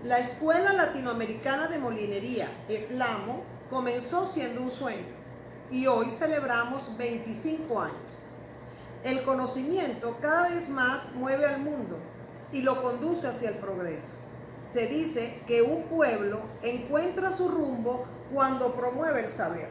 La Escuela Latinoamericana de Molinería, SLAMO, comenzó siendo un sueño y hoy celebramos 25 años. El conocimiento cada vez más mueve al mundo y lo conduce hacia el progreso. Se dice que un pueblo encuentra su rumbo cuando promueve el saber.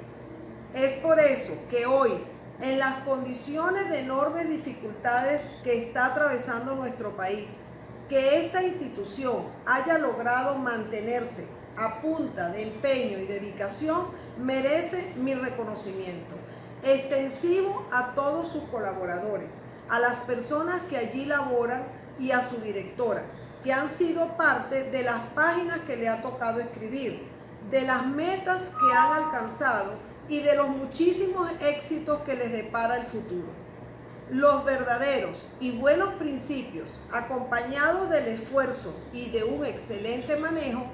Es por eso que hoy, en las condiciones de enormes dificultades que está atravesando nuestro país, que esta institución haya logrado mantenerse a punta de empeño y dedicación merece mi reconocimiento, extensivo a todos sus colaboradores, a las personas que allí laboran y a su directora, que han sido parte de las páginas que le ha tocado escribir, de las metas que han alcanzado y de los muchísimos éxitos que les depara el futuro. Los verdaderos y buenos principios, acompañados del esfuerzo y de un excelente manejo,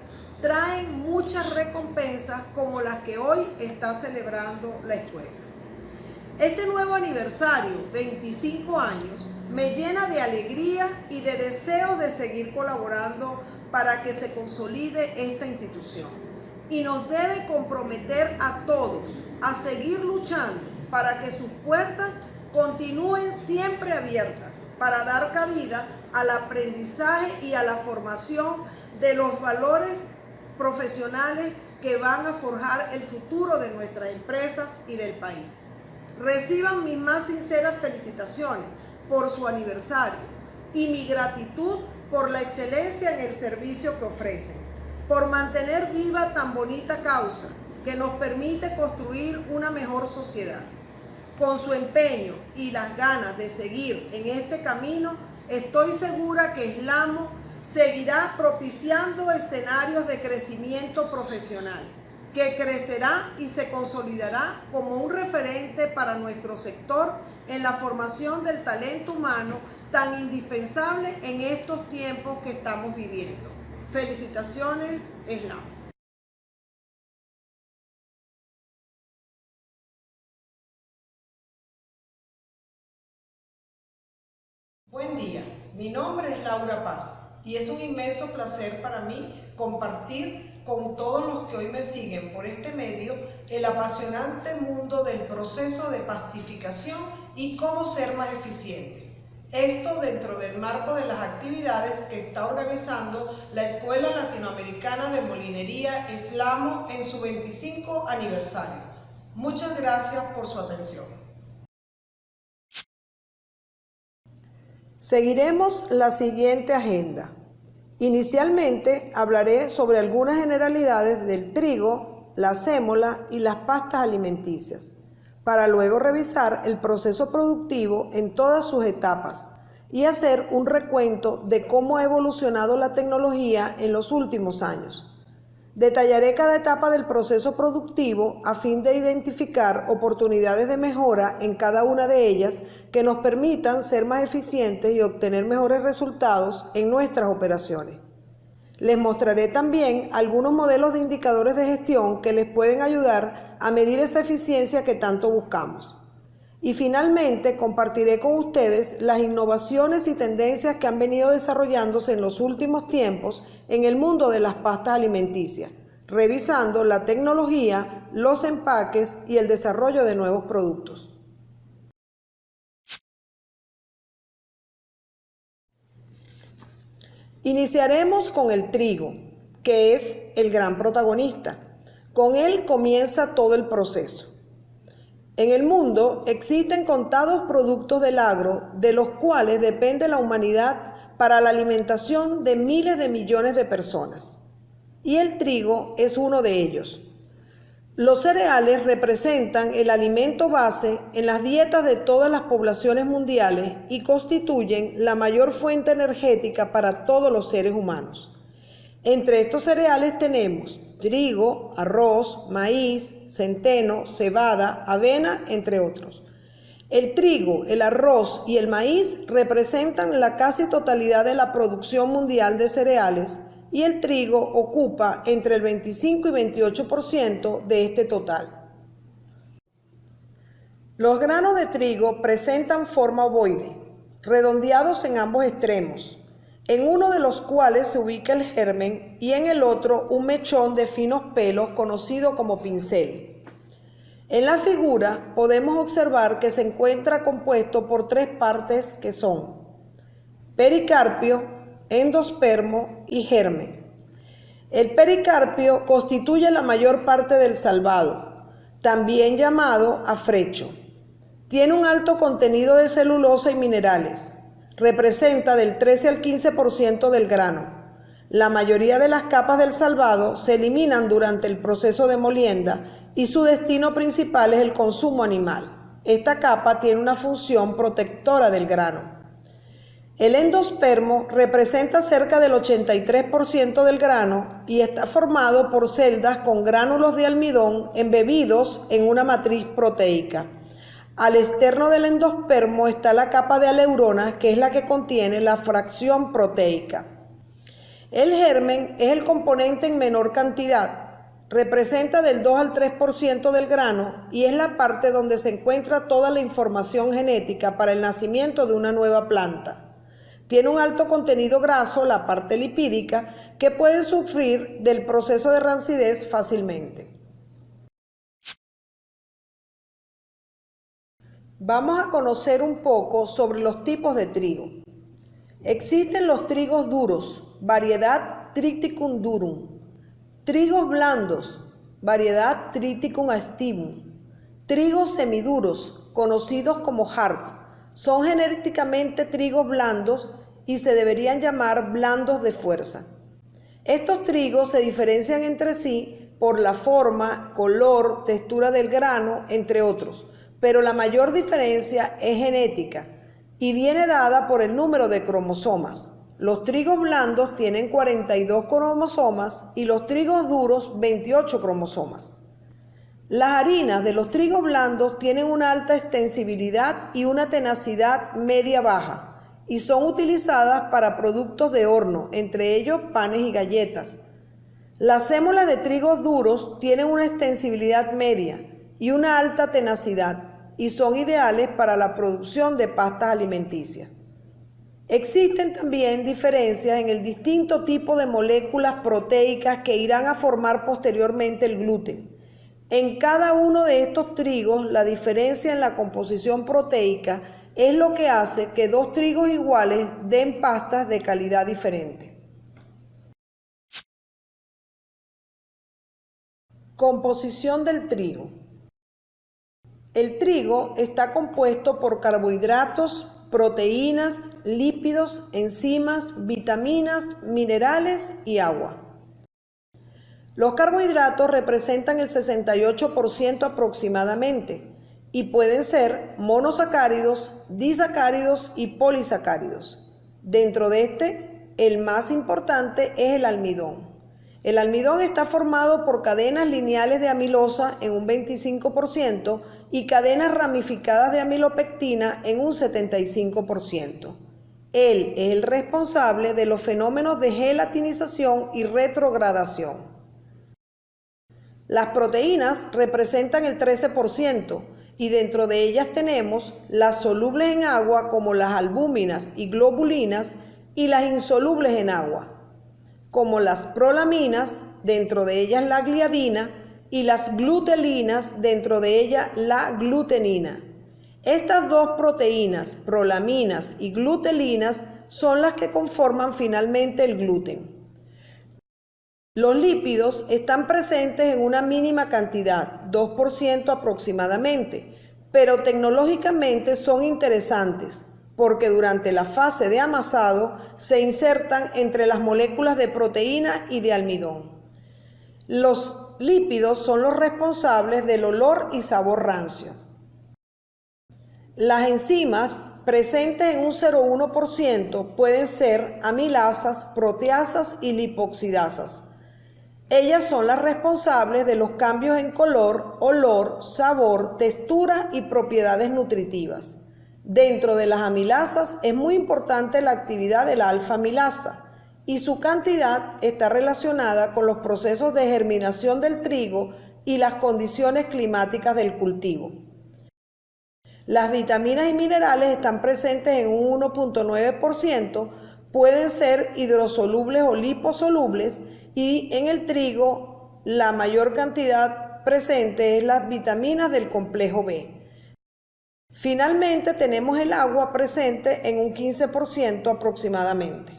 traen muchas recompensas como las que hoy está celebrando la escuela. Este nuevo aniversario, 25 años, me llena de alegría y de deseos de seguir colaborando para que se consolide esta institución. Y nos debe comprometer a todos a seguir luchando para que sus puertas continúen siempre abiertas para dar cabida al aprendizaje y a la formación de los valores profesionales que van a forjar el futuro de nuestras empresas y del país. Reciban mis más sinceras felicitaciones por su aniversario y mi gratitud por la excelencia en el servicio que ofrecen, por mantener viva tan bonita causa que nos permite construir una mejor sociedad. Con su empeño y las ganas de seguir en este camino, estoy segura que SLAMO seguirá propiciando escenarios de crecimiento profesional, que crecerá y se consolidará como un referente para nuestro sector en la formación del talento humano tan indispensable en estos tiempos que estamos viviendo. Felicitaciones, SLAMO. Buen día, mi nombre es Laura Paz y es un inmenso placer para mí compartir con todos los que hoy me siguen por este medio el apasionante mundo del proceso de pastificación y cómo ser más eficiente. Esto dentro del marco de las actividades que está organizando la Escuela Latinoamericana de Molinería SLAMO en su 25 aniversario. Muchas gracias por su atención. Seguiremos la siguiente agenda. Inicialmente hablaré sobre algunas generalidades del trigo, la sémola y las pastas alimenticias, para luego revisar el proceso productivo en todas sus etapas y hacer un recuento de cómo ha evolucionado la tecnología en los últimos años. Detallaré cada etapa del proceso productivo a fin de identificar oportunidades de mejora en cada una de ellas que nos permitan ser más eficientes y obtener mejores resultados en nuestras operaciones. Les mostraré también algunos modelos de indicadores de gestión que les pueden ayudar a medir esa eficiencia que tanto buscamos. Y finalmente compartiré con ustedes las innovaciones y tendencias que han venido desarrollándose en los últimos tiempos en el mundo de las pastas alimenticias, revisando la tecnología, los empaques y el desarrollo de nuevos productos. Iniciaremos con el trigo, que es el gran protagonista. Con él comienza todo el proceso. En el mundo existen contados productos del agro de los cuales depende la humanidad para la alimentación de miles de millones de personas. Y el trigo es uno de ellos. Los cereales representan el alimento base en las dietas de todas las poblaciones mundiales y constituyen la mayor fuente energética para todos los seres humanos. Entre estos cereales tenemos trigo, arroz, maíz, centeno, cebada, avena, entre otros. El trigo, el arroz y el maíz representan la casi totalidad de la producción mundial de cereales y el trigo ocupa entre el 25 y 28% de este total. Los granos de trigo presentan forma ovoide, redondeados en ambos extremos. en uno de los cuales se ubica el germen y en el otro un mechón de finos pelos conocido como pincel. En la figura podemos observar que se encuentra compuesto por tres partes que son pericarpio, endospermo y germen. El pericarpio constituye la mayor parte del salvado, también llamado afrecho. Tiene un alto contenido de celulosa y minerales. Representa del 13 al 15% del grano. La mayoría de las capas del salvado se eliminan durante el proceso de molienda y su destino principal es el consumo animal. Esta capa tiene una función protectora del grano. El endospermo representa cerca del 83% del grano y está formado por celdas con gránulos de almidón embebidos en una matriz proteica. Al externo del endospermo está la capa de aleurona, que es la que contiene la fracción proteica. El germen es el componente en menor cantidad, representa del 2 al 3% del grano y es la parte donde se encuentra toda la información genética para el nacimiento de una nueva planta. Tiene un alto contenido graso, la parte lipídica, que puede sufrir del proceso de rancidez fácilmente. Vamos a conocer un poco sobre los tipos de trigo. Existen los trigos duros, variedad Triticum durum, trigos blandos, variedad Triticum aestivum, trigos semiduros, conocidos como hearts, son genéticamente trigos blandos y se deberían llamar blandos de fuerza. Estos trigos se diferencian entre sí por la forma, color, textura del grano, entre otros, pero la mayor diferencia es genética y viene dada por el número de cromosomas. Los trigos blandos tienen 42 cromosomas y los trigos duros 28 cromosomas. Las harinas de los trigos blandos tienen una alta extensibilidad y una tenacidad media-baja y son utilizadas para productos de horno, entre ellos panes y galletas. Las sémolas de trigos duros tienen una extensibilidad media y una alta tenacidad y son ideales para la producción de pastas alimenticias. Existen también diferencias en el distinto tipo de moléculas proteicas que irán a formar posteriormente el gluten. En cada uno de estos trigos, la diferencia en la composición proteica es lo que hace que dos trigos iguales den pastas de calidad diferente. Composición del trigo. El trigo está compuesto por carbohidratos, proteínas, lípidos, enzimas, vitaminas, minerales y agua. Los carbohidratos representan el 68% aproximadamente y pueden ser monosacáridos, disacáridos y polisacáridos. Dentro de este, el más importante es el almidón. El almidón está formado por cadenas lineales de amilosa en un 25% y cadenas ramificadas de amilopectina en un 75%. Él es el responsable de los fenómenos de gelatinización y retrogradación. Las proteínas representan el 13% y dentro de ellas tenemos las solubles en agua como las albúminas y globulinas y las insolubles en agua como las prolaminas, dentro de ellas la gliadina y las glutelinas, dentro de ellas la glutenina. Estas dos proteínas, prolaminas y glutelinas, son las que conforman finalmente el gluten. Los lípidos están presentes en una mínima cantidad, 2% aproximadamente, pero tecnológicamente son interesantes porque durante la fase de amasado se insertan entre las moléculas de proteína y de almidón. Los lípidos son los responsables del olor y sabor rancio. Las enzimas presentes en un 0,1% pueden ser amilasas, proteasas y lipoxidasas. Ellas son las responsables de los cambios en color, olor, sabor, textura y propiedades nutritivas. Dentro de las amilasas es muy importante la actividad de la alfa-amilasa y su cantidad está relacionada con los procesos de germinación del trigo y las condiciones climáticas del cultivo. Las vitaminas y minerales están presentes en un 1,9%, pueden ser hidrosolubles o liposolubles, y en el trigo la mayor cantidad presente es las vitaminas del complejo B. Finalmente tenemos el agua presente en un 15% aproximadamente.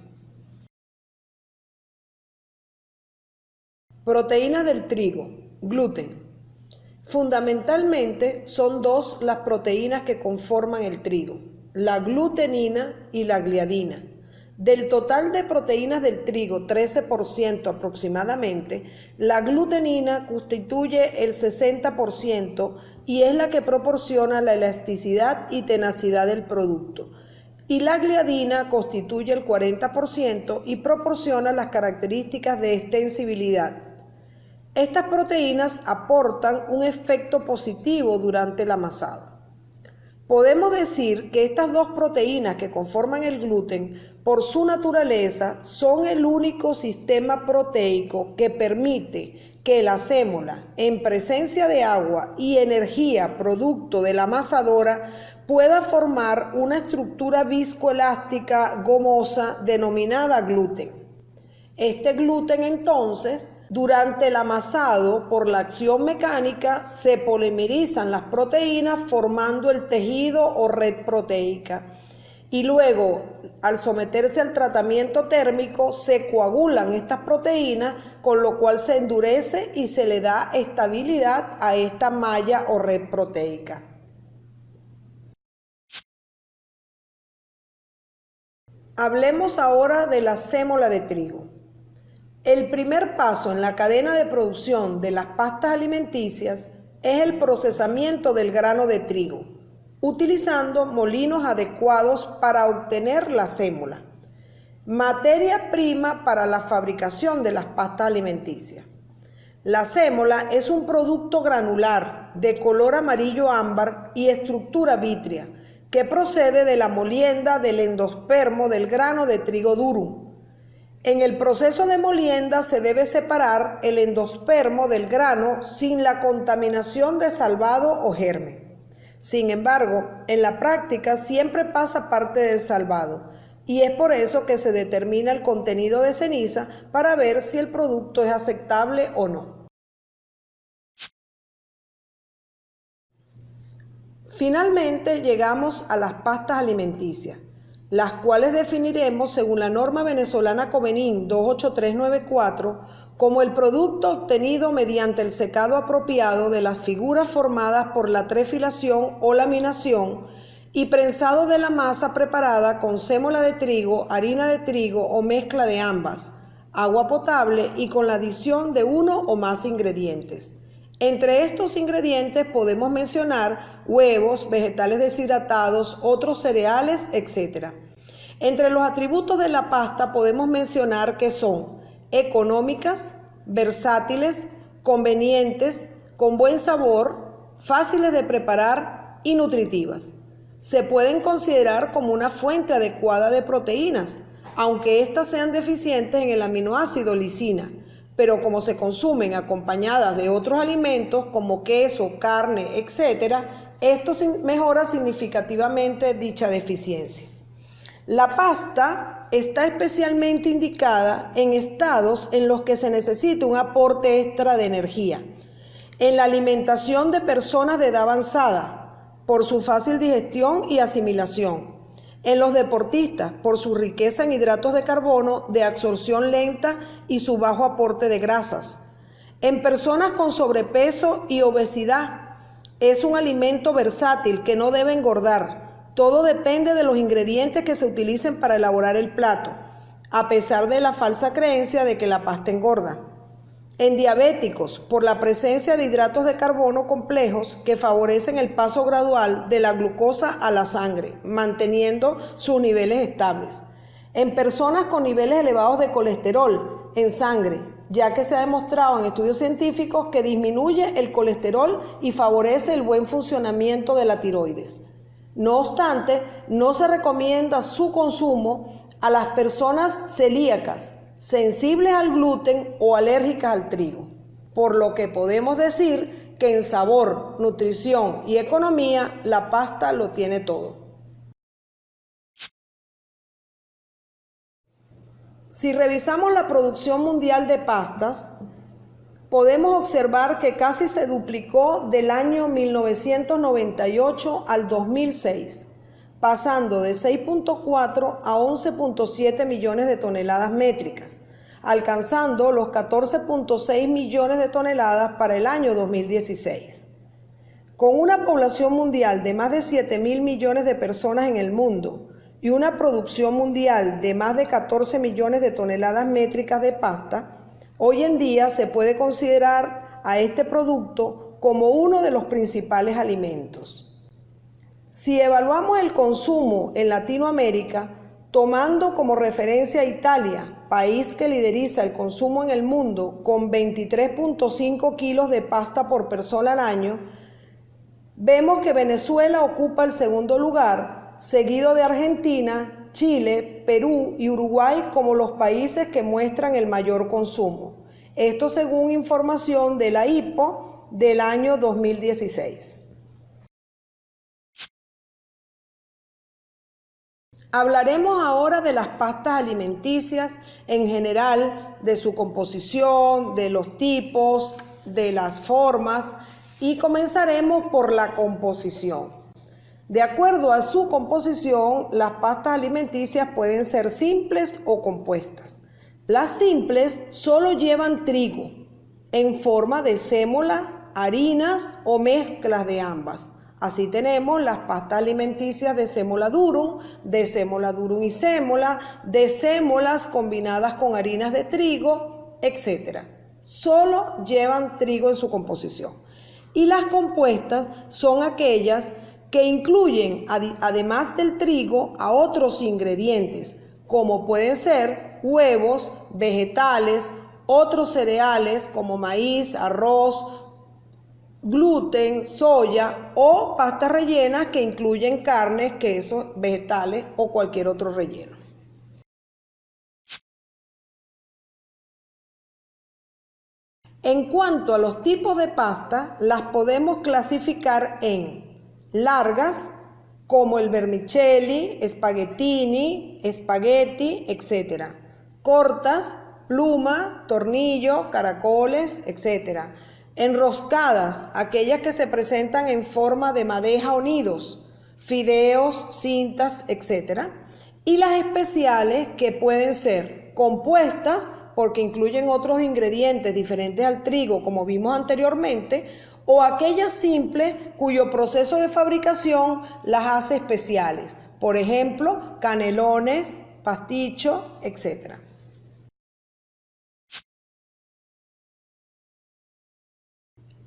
Proteínas del trigo, gluten. Fundamentalmente son dos las proteínas que conforman el trigo, la glutenina y la gliadina. Del total de proteínas del trigo, 13% aproximadamente, la glutenina constituye el 60% y es la que proporciona la elasticidad y tenacidad del producto. Y la gliadina constituye el 40% y proporciona las características de extensibilidad. Estas proteínas aportan un efecto positivo durante el amasado. Podemos decir que estas dos proteínas que conforman el gluten, por su naturaleza, son el único sistema proteico que permite que la sémola, en presencia de agua y energía producto de la amasadora, pueda formar una estructura viscoelástica gomosa denominada gluten. Este gluten, entonces, durante el amasado, por la acción mecánica, se polimerizan las proteínas formando el tejido o red proteica. Y luego, al someterse al tratamiento térmico, se coagulan estas proteínas, con lo cual se endurece y se le da estabilidad a esta malla o red proteica. Hablemos ahora de la sémola de trigo. El primer paso en la cadena de producción de las pastas alimenticias es el procesamiento del grano de trigo, utilizando molinos adecuados para obtener la sémola, materia prima para la fabricación de las pastas alimenticias. La sémola es un producto granular de color amarillo ámbar y estructura vítrea que procede de la molienda del endospermo del grano de trigo durum. En el proceso de molienda se debe separar el endospermo del grano sin la contaminación de salvado o germen. Sin embargo, en la práctica siempre pasa parte del salvado, y es por eso que se determina el contenido de ceniza para ver si el producto es aceptable o no. Finalmente llegamos a las pastas alimenticias, las cuales definiremos según la norma venezolana Comenin 28394 como el producto obtenido mediante el secado apropiado de las figuras formadas por la trefilación o laminación y prensado de la masa preparada con sémola de trigo, harina de trigo o mezcla de ambas, agua potable y con la adición de uno o más ingredientes. Entre estos ingredientes podemos mencionar huevos, vegetales deshidratados, otros cereales, etc. Entre los atributos de la pasta podemos mencionar que son económicas, versátiles, convenientes, con buen sabor, fáciles de preparar y nutritivas. Se pueden considerar como una fuente adecuada de proteínas, aunque éstas sean deficientes en el aminoácido lisina, pero como se consumen acompañadas de otros alimentos como queso, carne, etc., esto mejora significativamente dicha deficiencia. La pasta está especialmente indicada en estados en los que se necesita un aporte extra de energía. En la alimentación de personas de edad avanzada, por su fácil digestión y asimilación. En los deportistas, por su riqueza en hidratos de carbono, de absorción lenta y su bajo aporte de grasas. En personas con sobrepeso y obesidad, es un alimento versátil que no debe engordar. Todo depende de los ingredientes que se utilicen para elaborar el plato, a pesar de la falsa creencia de que la pasta engorda. En diabéticos, por la presencia de hidratos de carbono complejos que favorecen el paso gradual de la glucosa a la sangre, manteniendo sus niveles estables. En personas con niveles elevados de colesterol en sangre, ya que se ha demostrado en estudios científicos que disminuye el colesterol y favorece el buen funcionamiento de la tiroides. No obstante, no se recomienda su consumo a las personas celíacas, sensibles al gluten o alérgicas al trigo, por lo que podemos decir que en sabor, nutrición y economía la pasta lo tiene todo. Si revisamos la producción mundial de pastas, podemos observar que casi se duplicó del año 1998 al 2006, pasando de 6.4 a 11.7 millones de toneladas métricas, alcanzando los 14.6 millones de toneladas para el año 2016. Con una población mundial de más de 7.000 millones de personas en el mundo y una producción mundial de más de 14 millones de toneladas métricas de pasta, hoy en día se puede considerar a este producto como uno de los principales alimentos. Si evaluamos el consumo en Latinoamérica, tomando como referencia a Italia, país que lideriza el consumo en el mundo con 23.5 kilos de pasta por persona al año, vemos que Venezuela ocupa el segundo lugar, seguido de Argentina, Chile, Perú y Uruguay como los países que muestran el mayor consumo. Esto según información de la IPO del año 2016. Hablaremos ahora de las pastas alimenticias en general, de su composición, de los tipos, de las formas, y comenzaremos por la composición. De acuerdo a su composición, las pastas alimenticias pueden ser simples o compuestas. Las simples solo llevan trigo en forma de sémola, harinas o mezclas de ambas. Así tenemos las pastas alimenticias de sémola durum y sémola, de sémolas combinadas con harinas de trigo, etc. Solo llevan trigo en su composición. Y las compuestas son aquellas que incluyen, además del trigo, a otros ingredientes, como pueden ser huevos, vegetales, otros cereales como maíz, arroz, gluten, soya o pastas rellenas que incluyen carnes, quesos, vegetales o cualquier otro relleno. En cuanto a los tipos de pasta, las podemos clasificar en largas, como el vermicelli, spaghettini, espagueti, etc. Cortas, pluma, tornillo, caracoles, etc. Enroscadas, aquellas que se presentan en forma de madeja o nidos, fideos, cintas, etc. Y las especiales, que pueden ser compuestas, porque incluyen otros ingredientes diferentes al trigo, como vimos anteriormente, o aquellas simples cuyo proceso de fabricación las hace especiales, por ejemplo, canelones, pasticho, etc.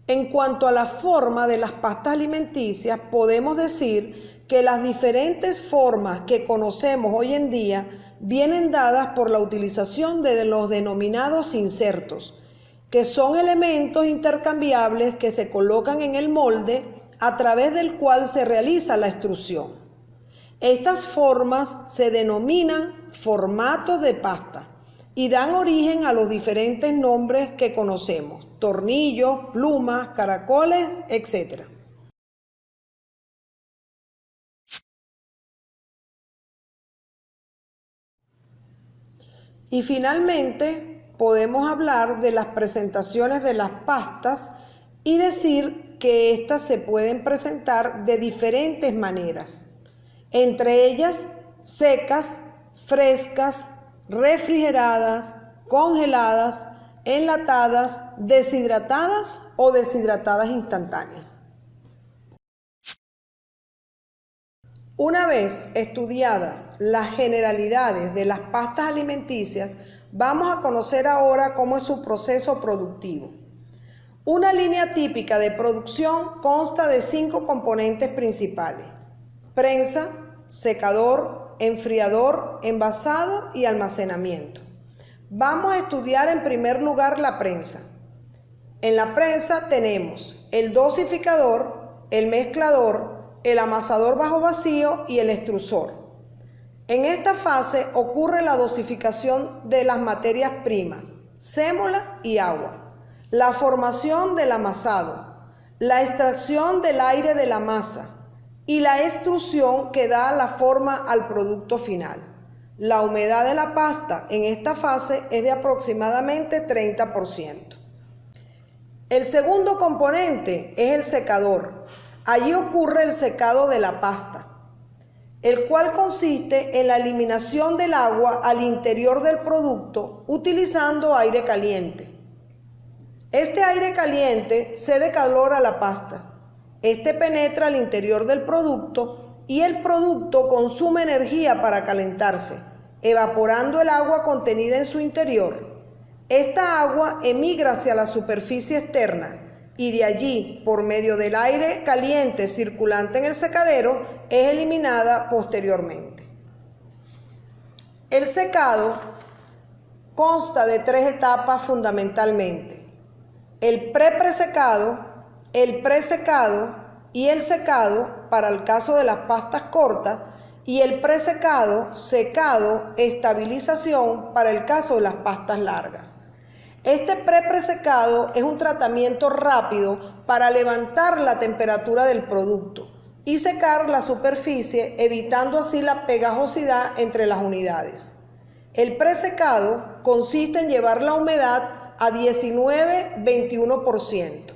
En cuanto a la forma de las pastas alimenticias, podemos decir que las diferentes formas que conocemos hoy en día vienen dadas por la utilización de los denominados insertos, que son elementos intercambiables que se colocan en el molde a través del cual se realiza la extrusión. Estas formas se denominan formatos de pasta y dan origen a los diferentes nombres que conocemos: tornillos, plumas, caracoles, etc. Y finalmente podemos hablar de las presentaciones de las pastas y decir que éstas se pueden presentar de diferentes maneras, entre ellas secas, frescas, refrigeradas, congeladas, enlatadas, deshidratadas o deshidratadas instantáneas. Una vez estudiadas las generalidades de las pastas alimenticias, vamos a conocer ahora cómo es su proceso productivo. Una línea típica de producción consta de 5 componentes principales: prensa, secador, enfriador, envasado y almacenamiento. Vamos a estudiar en primer lugar la prensa. En la prensa tenemos el dosificador, el mezclador, el amasador bajo vacío y el extrusor. En esta fase ocurre la dosificación de las materias primas, sémola y agua, la formación del amasado, la extracción del aire de la masa y la extrusión que da la forma al producto final. La humedad de la pasta en esta fase es de aproximadamente 30%. El segundo componente es el secador. Allí ocurre el secado de la pasta, el cual consiste en la eliminación del agua al interior del producto utilizando aire caliente. Este aire caliente cede calor a la pasta. Este penetra al interior del producto y el producto consume energía para calentarse, evaporando el agua contenida en su interior. Esta agua emigra hacia la superficie externa y de allí, por medio del aire caliente circulante en el secadero, es eliminada posteriormente. El secado consta de 3 etapas fundamentalmente: el pre-presecado, el presecado y el secado para el caso de las pastas cortas, y el presecado, secado, estabilización para el caso de las pastas largas. Este pre-presecado es un tratamiento rápido para levantar la temperatura del producto y secar la superficie, evitando así la pegajosidad entre las unidades. El presecado consiste en llevar la humedad a 19-21%.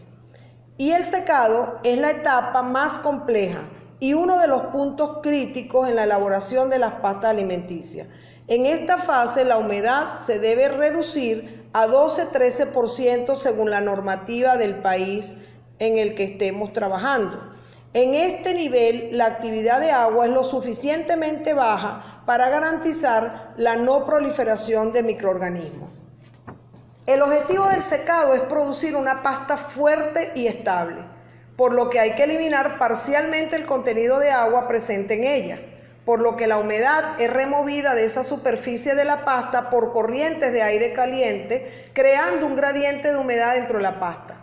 Y el secado es la etapa más compleja y uno de los puntos críticos en la elaboración de las pastas alimenticias. En esta fase la humedad se debe reducir a 12-13% según la normativa del país en el que estemos trabajando. En este nivel la actividad de agua es lo suficientemente baja para garantizar la no proliferación de microorganismos. El objetivo del secado es producir una pasta fuerte y estable, por lo que hay que eliminar parcialmente el contenido de agua presente en ella, por lo que la humedad es removida de esa superficie de la pasta por corrientes de aire caliente, creando un gradiente de humedad dentro de la pasta.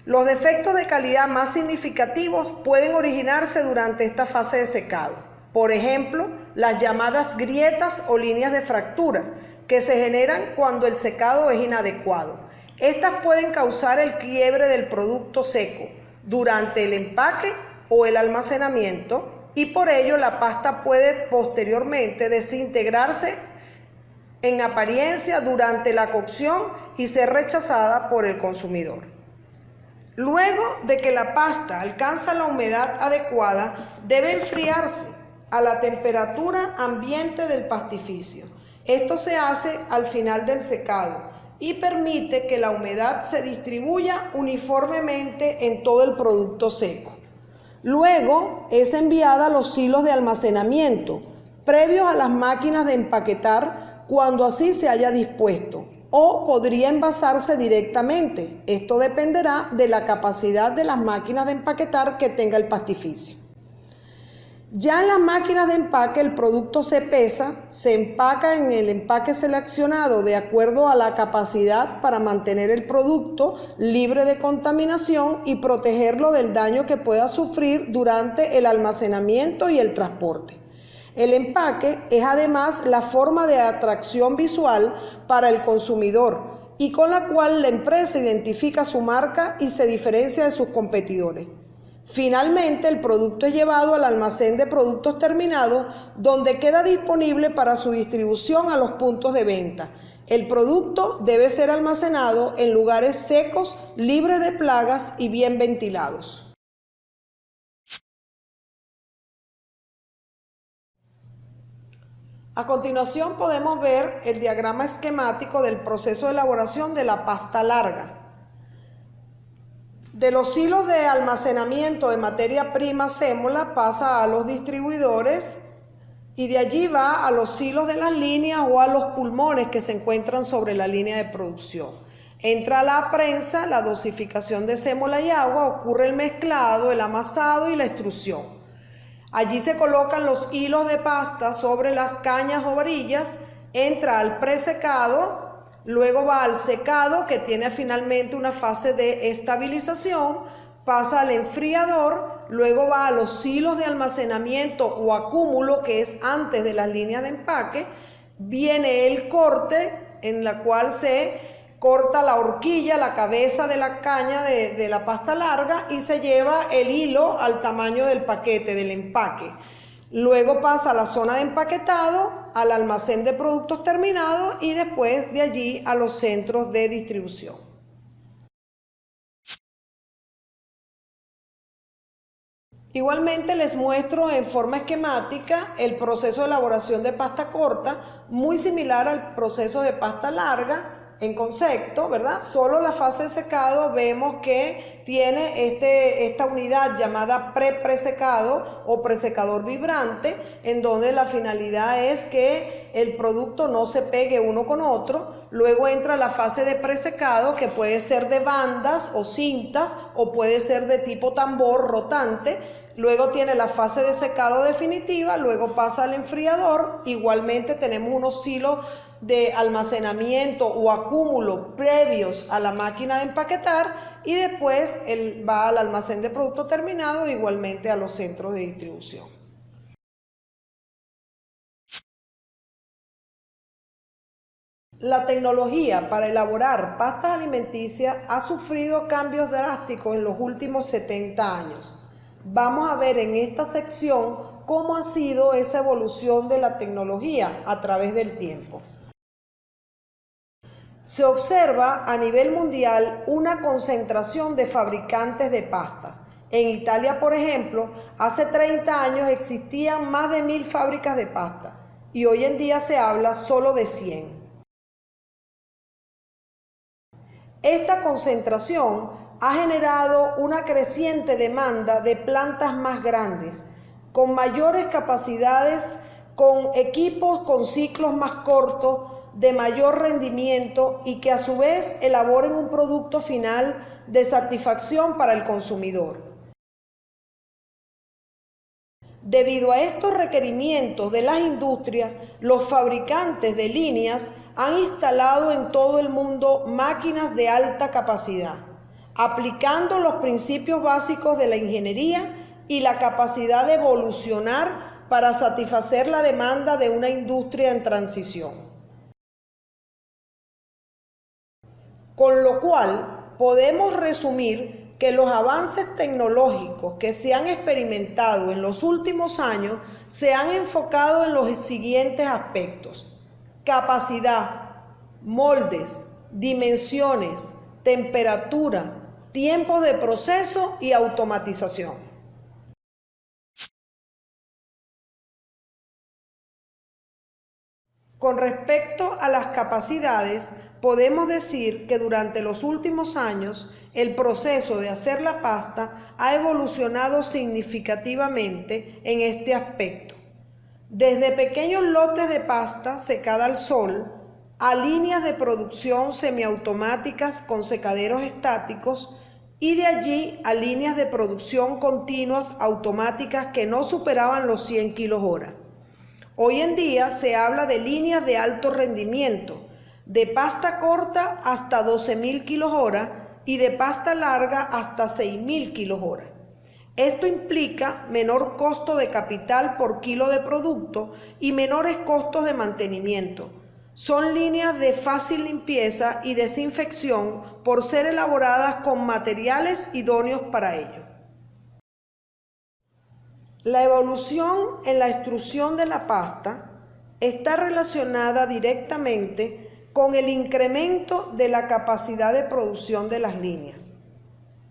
Los defectos de calidad más significativos pueden originarse durante esta fase de secado. Por ejemplo, las llamadas grietas o líneas de fractura, que se generan cuando el secado es inadecuado. Estas pueden causar el quiebre del producto seco durante el empaque o el almacenamiento, y por ello la pasta puede posteriormente desintegrarse en apariencia durante la cocción y ser rechazada por el consumidor. Luego de que la pasta alcanza la humedad adecuada, debe enfriarse a la temperatura ambiente del pastificio. Esto se hace al final del secado y permite que la humedad se distribuya uniformemente en todo el producto seco. Luego es enviada a los silos de almacenamiento, previos a las máquinas de empaquetar cuando así se haya dispuesto, o podría envasarse directamente. Esto dependerá de la capacidad de las máquinas de empaquetar que tenga el pastificio. Ya en las máquinas de empaque el producto se pesa, se empaca en el empaque seleccionado de acuerdo a la capacidad para mantener el producto libre de contaminación y protegerlo del daño que pueda sufrir durante el almacenamiento y el transporte. El empaque es además la forma de atracción visual para el consumidor y con la cual la empresa identifica su marca y se diferencia de sus competidores. Finalmente, el producto es llevado al almacén de productos terminados, donde queda disponible para su distribución a los puntos de venta. El producto debe ser almacenado en lugares secos, libres de plagas y bien ventilados. A continuación podemos ver el diagrama esquemático del proceso de elaboración de la pasta larga. De los silos de almacenamiento de materia prima sémola pasa a los distribuidores y de allí va a los silos de las líneas o a los pulmones que se encuentran sobre la línea de producción. Entra la prensa, la dosificación de sémola y agua, ocurre el mezclado, el amasado y la extrusión. Allí se colocan los hilos de pasta sobre las cañas o varillas, entra al presecado. Luego va al secado, que tiene finalmente una fase de estabilización, pasa al enfriador, luego va a los silos de almacenamiento o acúmulo, que es antes de las líneas de empaque, viene el corte, en la cual se corta la horquilla, la cabeza de la caña de la pasta larga y se lleva el hilo al tamaño del paquete, del empaque. Luego pasa a la zona de empaquetado, al almacén de productos terminados y después de allí a los centros de distribución. Igualmente les muestro en forma esquemática el proceso de elaboración de pasta corta, muy similar al proceso de pasta larga en concepto, ¿verdad? Solo la fase de secado vemos que tiene esta unidad llamada pre-presecado o presecador vibrante, en donde la finalidad es que el producto no se pegue uno con otro. Luego entra la fase de presecado, que puede ser de bandas o cintas o puede ser de tipo tambor rotante. Luego tiene la fase de secado definitiva, luego pasa al enfriador. Igualmente tenemos unos silos de almacenamiento o acúmulo previos a la máquina de empaquetar y después va al almacén de producto terminado, igualmente a los centros de distribución. La tecnología para elaborar pastas alimenticias ha sufrido cambios drásticos en los últimos 70 años. Vamos a ver en esta sección cómo ha sido esa evolución de la tecnología a través del tiempo. Se observa a nivel mundial una concentración de fabricantes de pasta. En Italia, por ejemplo, hace 30 años existían más de 1000 fábricas de pasta y hoy en día se habla solo de 100. Esta concentración ha generado una creciente demanda de plantas más grandes, con mayores capacidades, con equipos con ciclos más cortos, de mayor rendimiento y que a su vez elaboren un producto final de satisfacción para el consumidor. Debido a estos requerimientos de las industrias, los fabricantes de líneas han instalado en todo el mundo máquinas de alta capacidad, aplicando los principios básicos de la ingeniería y la capacidad de evolucionar para satisfacer la demanda de una industria en transición. Con lo cual, podemos resumir que los avances tecnológicos que se han experimentado en los últimos años se han enfocado en los siguientes aspectos: capacidad, moldes, dimensiones, temperatura, tiempos de proceso y automatización. Con respecto a las capacidades, podemos decir que durante los últimos años el proceso de hacer la pasta ha evolucionado significativamente en este aspecto. Desde pequeños lotes de pasta secada al sol a líneas de producción semiautomáticas con secaderos estáticos y de allí a líneas de producción continuas automáticas que no superaban los 100 kg/h. Hoy en día se habla de líneas de alto rendimiento, de pasta corta hasta 12.000 kg/h y de pasta larga hasta 6.000 kg/h. Esto implica menor costo de capital por kilo de producto y menores costos de mantenimiento. Son líneas de fácil limpieza y desinfección por ser elaboradas con materiales idóneos para ello. La evolución en la extrusión de la pasta está relacionada directamente con el incremento de la capacidad de producción de las líneas.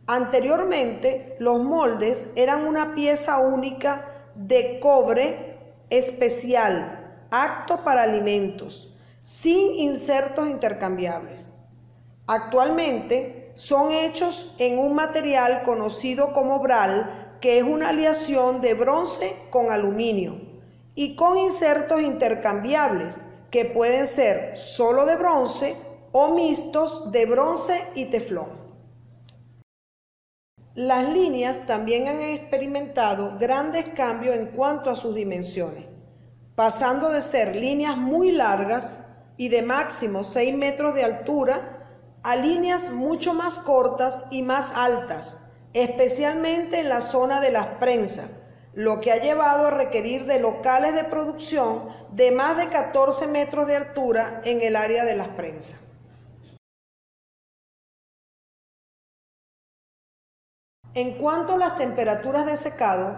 Anteriormente, los moldes eran una pieza única de cobre especial, apto para alimentos, sin insertos intercambiables. Actualmente, son hechos en un material conocido como bral, que es una aleación de bronce con aluminio, y con insertos intercambiables, que pueden ser solo de bronce o mixtos de bronce y teflón. Las líneas también han experimentado grandes cambios en cuanto a sus dimensiones, pasando de ser líneas muy largas y de máximo 6 metros de altura a líneas mucho más cortas y más altas, especialmente en la zona de las prensas, lo que ha llevado a requerir de locales de producción de más de 14 metros de altura en el área de las prensas. En cuanto a las temperaturas de secado,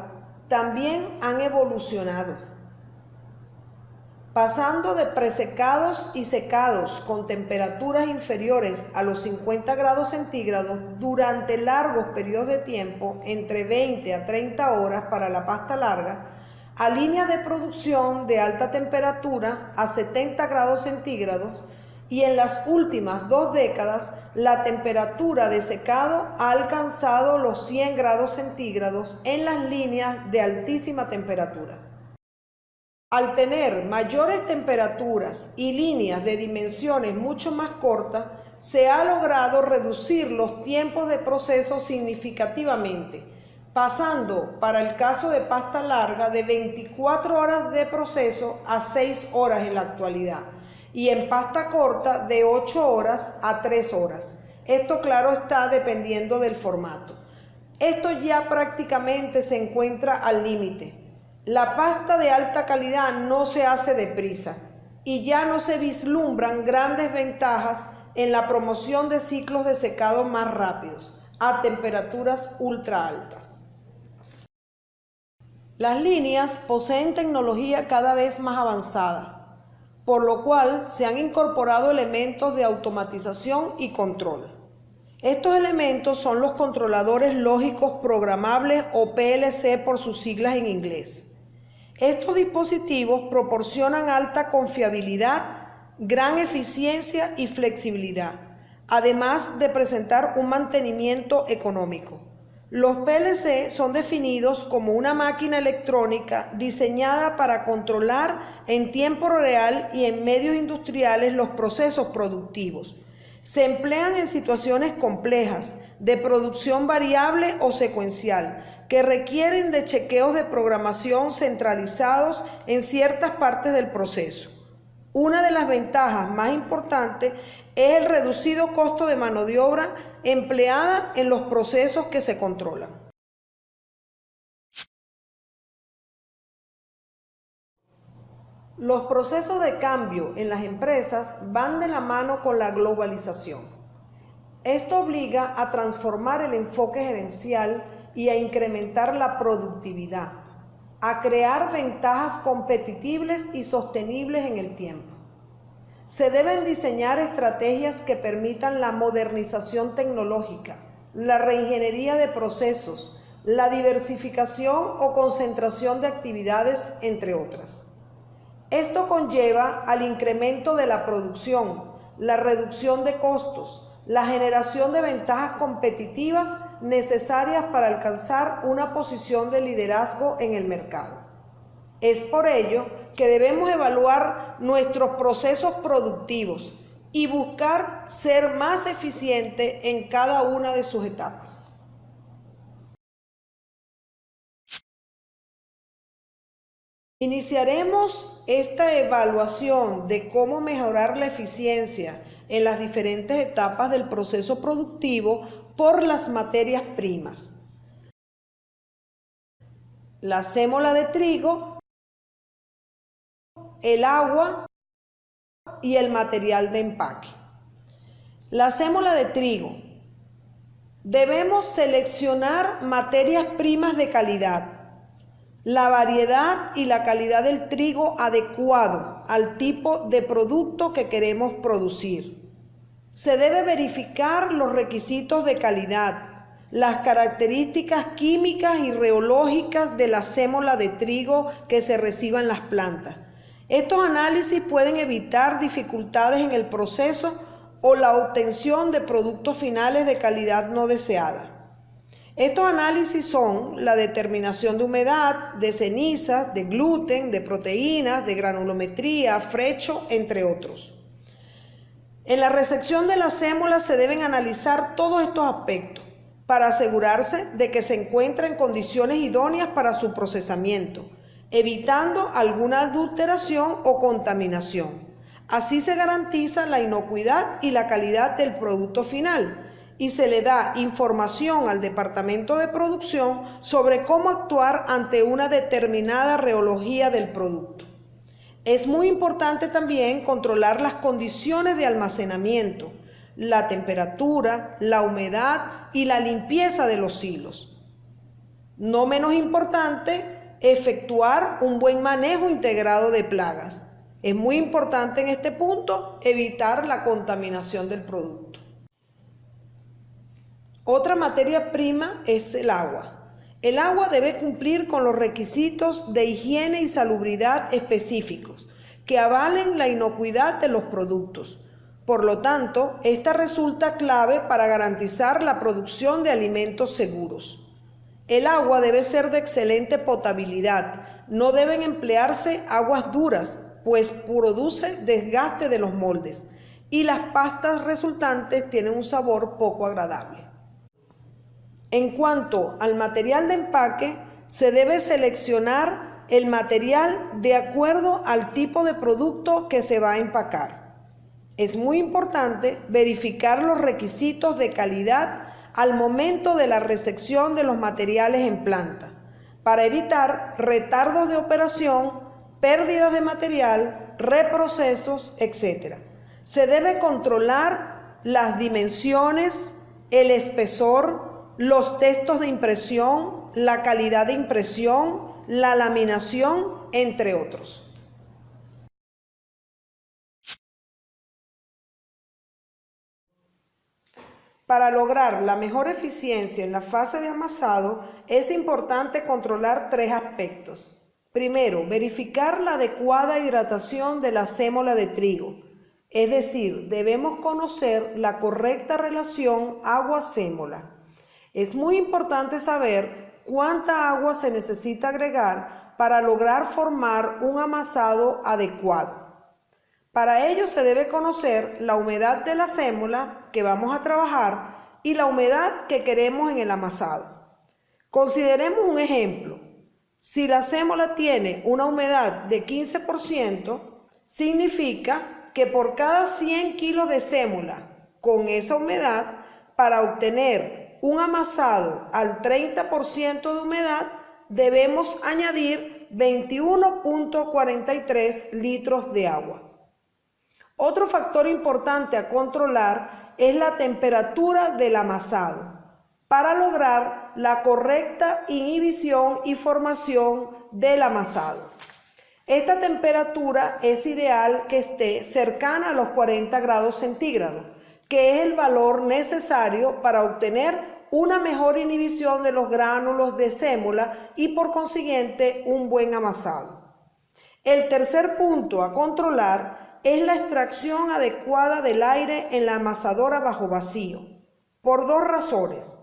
también han evolucionado. pasando de presecados y secados con temperaturas inferiores a los 50 grados centígrados durante largos periodos de tiempo, entre 20 a 30 horas para la pasta larga, a líneas de producción de alta temperatura a 70 grados centígrados, y en las últimas 2 décadas la temperatura de secado ha alcanzado los 100 grados centígrados en las líneas de altísima temperatura. Al tener mayores temperaturas y líneas de dimensiones mucho más cortas, se ha logrado reducir los tiempos de proceso significativamente, pasando para el caso de pasta larga de 24 horas de proceso a 6 horas en la actualidad, y en pasta corta de 8 horas a 3 horas. Esto, claro está, dependiendo del formato. Esto ya prácticamente se encuentra al límite. La pasta de alta calidad no se hace deprisa y ya no se vislumbran grandes ventajas en la promoción de ciclos de secado más rápidos a temperaturas ultra altas. Las líneas poseen tecnología cada vez más avanzada, por lo cual se han incorporado elementos de automatización y control. Estos elementos son los controladores lógicos programables o PLC por sus siglas en inglés. Estos dispositivos proporcionan alta confiabilidad, gran eficiencia y flexibilidad, además de presentar un mantenimiento económico. Los PLC son definidos como una máquina electrónica diseñada para controlar en tiempo real y en medios industriales los procesos productivos. Se emplean en situaciones complejas, de producción variable o secuencial, que requieren de chequeos de programación centralizados en ciertas partes del proceso. Una de las ventajas más importantes es el reducido costo de mano de obra empleada en los procesos que se controlan. Los procesos de cambio en las empresas van de la mano con la globalización. Esto obliga a transformar el enfoque gerencial y a incrementar la productividad, a crear ventajas competitivas y sostenibles en el tiempo. Se deben diseñar estrategias que permitan la modernización tecnológica, la reingeniería de procesos, la diversificación o concentración de actividades, entre otras. Esto conlleva al incremento de la producción, la reducción de costos, la generación de ventajas competitivas necesarias para alcanzar una posición de liderazgo en el mercado. Es por ello que debemos evaluar nuestros procesos productivos y buscar ser más eficientes en cada una de sus etapas. Iniciaremos esta evaluación de cómo mejorar la eficiencia en las diferentes etapas del proceso productivo por las materias primas. La sémola de trigo, el agua y el material de empaque. La sémola de trigo. Debemos seleccionar materias primas de calidad, la variedad y la calidad del trigo adecuado al tipo de producto que queremos producir. Se debe verificar los requisitos de calidad, las características químicas y reológicas de la sémola de trigo que se reciba en las plantas. Estos análisis pueden evitar dificultades en el proceso o la obtención de productos finales de calidad no deseada. Estos análisis son la determinación de humedad, de ceniza, de gluten, de proteínas, de granulometría, frecho, entre otros. En la resección de las sémolas se deben analizar todos estos aspectos para asegurarse de que se encuentra en condiciones idóneas para su procesamiento, evitando alguna adulteración o contaminación. Así se garantiza la inocuidad y la calidad del producto final, y se le da información al departamento de producción sobre cómo actuar ante una determinada reología del producto. Es muy importante también controlar las condiciones de almacenamiento, la temperatura, la humedad y la limpieza de los silos. No menos importante, efectuar un buen manejo integrado de plagas. Es muy importante en este punto evitar la contaminación del producto. Otra materia prima es el agua. El agua debe cumplir con los requisitos de higiene y salubridad específicos que avalen la inocuidad de los productos. Por lo tanto, esta resulta clave para garantizar la producción de alimentos seguros. El agua debe ser de excelente potabilidad. No deben emplearse aguas duras, pues produce desgaste de los moldes y las pastas resultantes tienen un sabor poco agradable. En cuanto al material de empaque, se debe seleccionar el material de acuerdo al tipo de producto que se va a empacar. Es muy importante verificar los requisitos de calidad al momento de la recepción de los materiales en planta, para evitar retardos de operación, pérdidas de material, reprocesos, etc. Se debe controlar las dimensiones, el espesor, los textos de impresión, la calidad de impresión, la laminación, entre otros. Para lograr la mejor eficiencia en la fase de amasado, es importante controlar tres aspectos. Primero, verificar la adecuada hidratación de la sémola de trigo. Es decir, debemos conocer la correcta relación agua-sémola. Es muy importante saber cuánta agua se necesita agregar para lograr formar un amasado adecuado. Para ello se debe conocer la humedad de la sémola que vamos a trabajar y la humedad que queremos en el amasado. Consideremos un ejemplo. Si la sémola tiene una humedad de 15%, significa que por cada 100 kilos de sémola con esa humedad, para obtener un amasado al 30% de humedad, debemos añadir 21.43 litros de agua. Otro factor importante a controlar es la temperatura del amasado para lograr la correcta inhibición y formación del amasado. Esta temperatura es ideal que esté cercana a los 40 grados centígrados, que es el valor necesario para obtener una mejor inhibición de los gránulos de sémola y por consiguiente un buen amasado. El tercer punto a controlar es la extracción adecuada del aire en la amasadora bajo vacío, por dos razones.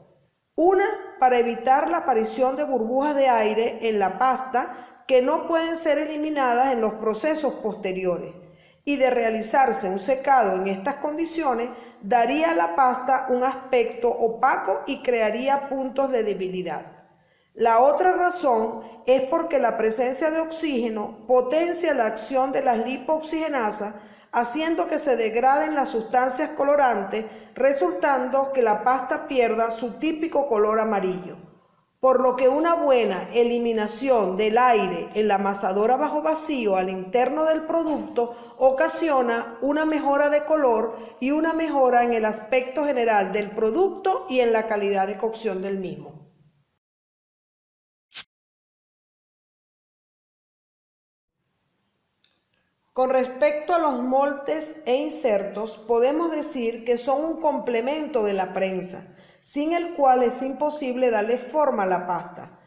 Una, para evitar la aparición de burbujas de aire en la pasta que no pueden ser eliminadas en los procesos posteriores, y de realizarse un secado en estas condiciones, daría a la pasta un aspecto opaco y crearía puntos de debilidad. La otra razón es porque la presencia de oxígeno potencia la acción de las lipooxigenasas, haciendo que se degraden las sustancias colorantes, resultando que la pasta pierda su típico color amarillo. Por lo que una buena eliminación del aire en la amasadora bajo vacío al interno del producto ocasiona una mejora de color y una mejora en el aspecto general del producto y en la calidad de cocción del mismo. Con respecto a los moldes e insertos, podemos decir que son un complemento de la prensa, sin el cual es imposible darle forma a la pasta.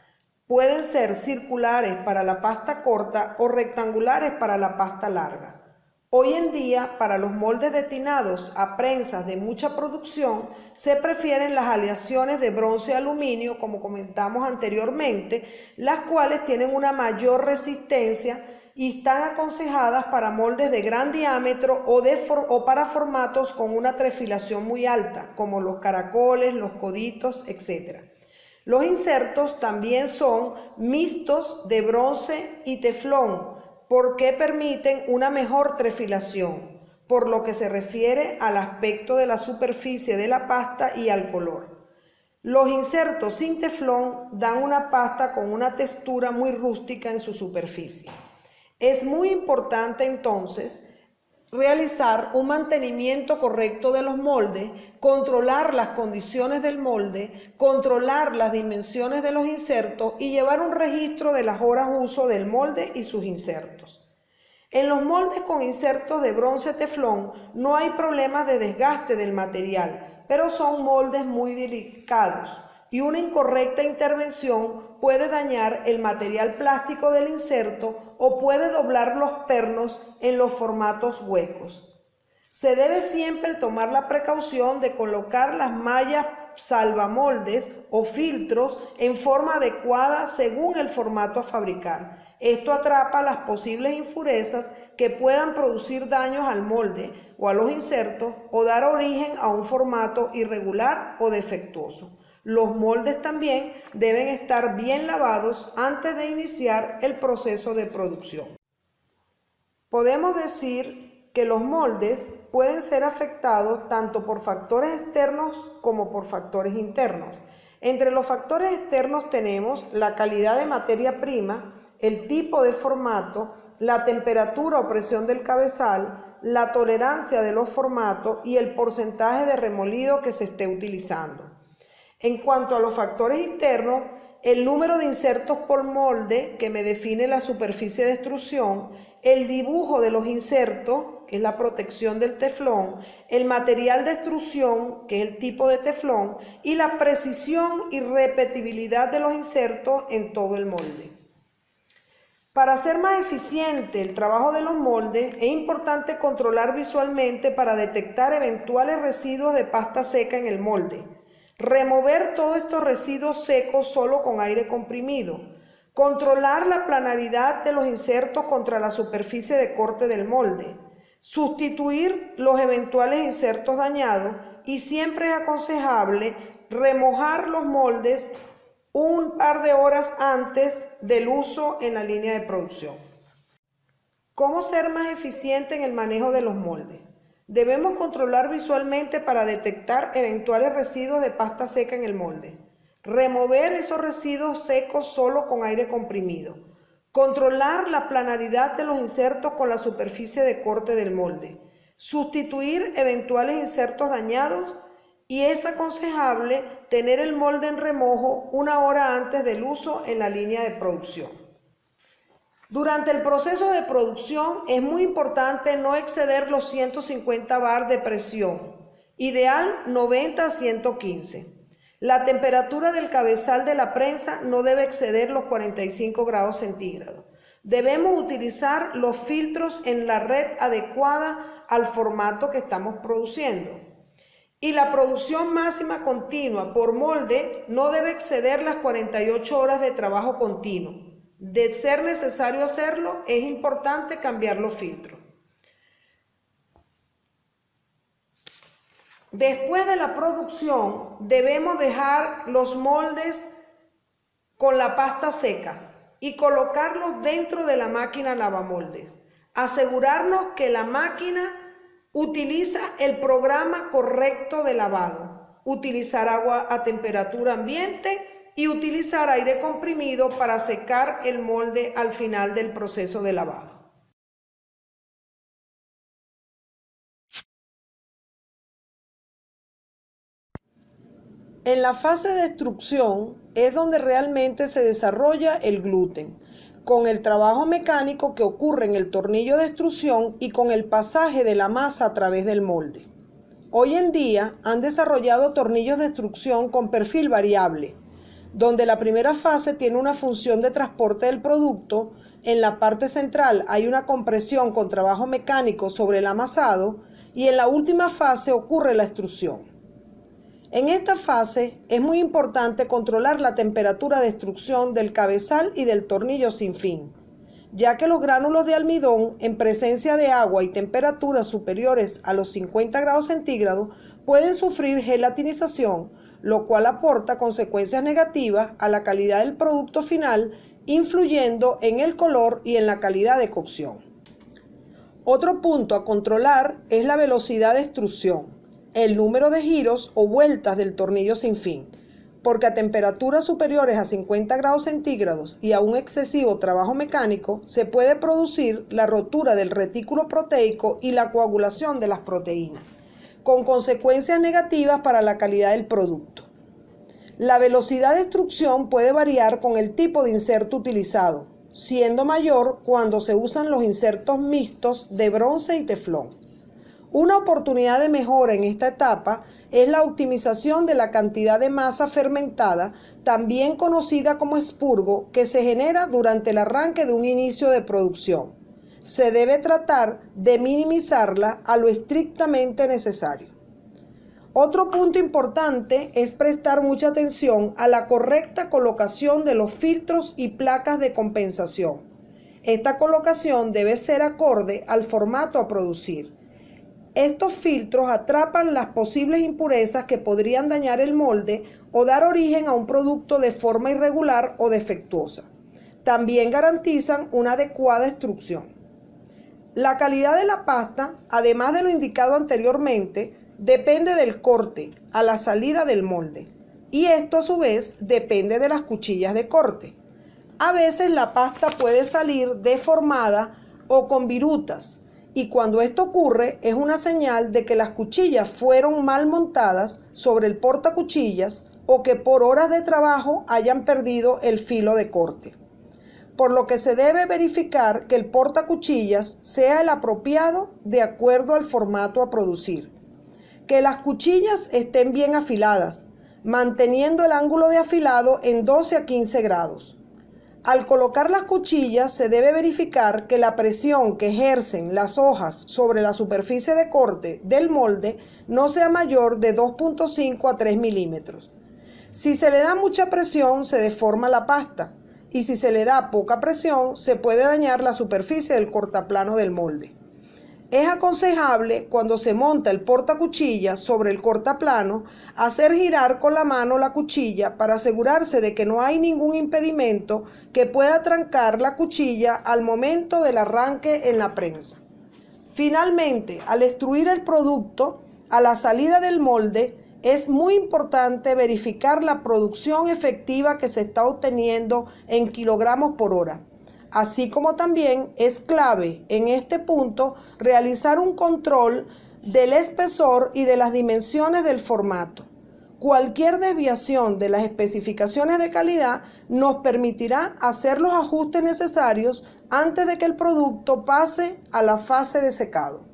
Pueden ser circulares para la pasta corta o rectangulares para la pasta larga. Hoy en día, para los moldes destinados a prensas de mucha producción, se prefieren las aleaciones de bronce y aluminio, como comentamos anteriormente, las cuales tienen una mayor resistencia y están aconsejadas para moldes de gran diámetro o para formatos con una trefilación muy alta, como los caracoles, los coditos, etc. Los insertos también son mixtos de bronce y teflón, porque permiten una mejor trefilación, por lo que se refiere al aspecto de la superficie de la pasta y al color. Los insertos sin teflón dan una pasta con una textura muy rústica en su superficie. Es muy importante entonces realizar un mantenimiento correcto de los moldes, controlar las condiciones del molde, controlar las dimensiones de los insertos y llevar un registro de las horas uso del molde y sus insertos. En los moldes con insertos de bronce teflón no hay problemas de desgaste del material, pero son moldes muy delicados y una incorrecta intervención puede dañar el material plástico del inserto o puede doblar los pernos en los formatos huecos. Se debe siempre tomar la precaución de colocar las mallas salvamoldes o filtros en forma adecuada según el formato a fabricar. Esto atrapa las posibles impurezas que puedan producir daños al molde o a los insertos o dar origen a un formato irregular o defectuoso. Los moldes también deben estar bien lavados antes de iniciar el proceso de producción. Podemos decir que los moldes pueden ser afectados tanto por factores externos como por factores internos. Entre los factores externos tenemos la calidad de materia prima, el tipo de formato, la temperatura o presión del cabezal, la tolerancia de los formatos y el porcentaje de remolido que se esté utilizando. En cuanto a los factores internos, el número de insertos por molde, que me define la superficie de extrusión, el dibujo de los insertos, que es la protección del teflón, el material de extrusión, que es el tipo de teflón, y la precisión y repetibilidad de los insertos en todo el molde. Para hacer más eficiente el trabajo de los moldes, es importante controlar visualmente para detectar eventuales residuos de pasta seca en el molde. Remover todos estos residuos secos solo con aire comprimido. Controlar la planaridad de los insertos contra la superficie de corte del molde. Sustituir los eventuales insertos dañados y siempre es aconsejable remojar los moldes un par de horas antes del uso en la línea de producción. ¿Cómo ser más eficiente en el manejo de los moldes? Debemos controlar visualmente para detectar eventuales residuos de pasta seca en el molde. Remover esos residuos secos solo con aire comprimido. Controlar la planaridad de los insertos con la superficie de corte del molde. Sustituir eventuales insertos dañados y es aconsejable tener el molde en remojo una hora antes del uso en la línea de producción. Durante el proceso de producción es muy importante no exceder los 150 bar de presión, ideal 90 a 115. La temperatura del cabezal de la prensa no debe exceder los 45 grados centígrados. Debemos utilizar los filtros en la red adecuada al formato que estamos produciendo. Y la producción máxima continua por molde no debe exceder las 48 horas de trabajo continuo. De ser necesario hacerlo, es importante cambiar los filtros. Después de la producción, debemos dejar los moldes con la pasta seca y colocarlos dentro de la máquina lavamoldes. Asegurarnos que la máquina utiliza el programa correcto de lavado. Utilizar agua a temperatura ambiente y utilizar aire comprimido para secar el molde al final del proceso de lavado. En la fase de extrusión es donde realmente se desarrolla el gluten, con el trabajo mecánico que ocurre en el tornillo de extrusión y con el pasaje de la masa a través del molde. Hoy en día han desarrollado tornillos de extrusión con perfil variable, donde la primera fase tiene una función de transporte del producto, en la parte central hay una compresión con trabajo mecánico sobre el amasado y en la última fase ocurre la extrusión. En esta fase es muy importante controlar la temperatura de extrusión del cabezal y del tornillo sin fin, ya que los gránulos de almidón en presencia de agua y temperaturas superiores a los 50 grados centígrados pueden sufrir gelatinización, lo cual aporta consecuencias negativas a la calidad del producto final, influyendo en el color y en la calidad de cocción. Otro punto a controlar es la velocidad de extrusión, el número de giros o vueltas del tornillo sin fin, porque a temperaturas superiores a 50 grados centígrados y a un excesivo trabajo mecánico se puede producir la rotura del retículo proteico y la coagulación de las proteínas, con consecuencias negativas para la calidad del producto. La velocidad de extrusión puede variar con el tipo de inserto utilizado. siendo mayor cuando se usan los insertos mixtos de bronce y teflón. Una oportunidad de mejora en esta etapa es la optimización de la cantidad de masa fermentada, también conocida como expurgo, que se genera durante el arranque de un inicio de producción. Se debe tratar de minimizarla a lo estrictamente necesario. Otro punto importante es prestar mucha atención a la correcta colocación de los filtros y placas de compensación. Esta colocación debe ser acorde al formato a producir. Estos filtros atrapan las posibles impurezas que podrían dañar el molde o dar origen a un producto de forma irregular o defectuosa. También garantizan una adecuada extrusión. La calidad de la pasta, además de lo indicado anteriormente, depende del corte a la salida del molde, y esto a su vez depende de las cuchillas de corte. A veces la pasta puede salir deformada o con virutas, y cuando esto ocurre es una señal de que las cuchillas fueron mal montadas sobre el portacuchillas o que por horas de trabajo hayan perdido el filo de corte. Por lo que se debe verificar que el portacuchillas sea el apropiado de acuerdo al formato a producir. Que las cuchillas estén bien afiladas, manteniendo el ángulo de afilado en 12 a 15 grados. Al colocar las cuchillas se debe verificar que la presión que ejercen las hojas sobre la superficie de corte del molde no sea mayor de 2.5 a 3 milímetros. Si se le da mucha presión se deforma la pasta, y si se le da poca presión se puede dañar la superficie del cortaplano del molde. Es aconsejable, cuando se monta el portacuchillas sobre el cortaplano, hacer girar con la mano la cuchilla para asegurarse de que no hay ningún impedimento que pueda trancar la cuchilla al momento del arranque en la prensa. Finalmente, al extruir el producto, a la salida del molde, es muy importante verificar la producción efectiva que se está obteniendo en kilogramos por hora. Así como también es clave en este punto realizar un control del espesor y de las dimensiones del formato. Cualquier desviación de las especificaciones de calidad nos permitirá hacer los ajustes necesarios antes de que el producto pase a la fase de secado.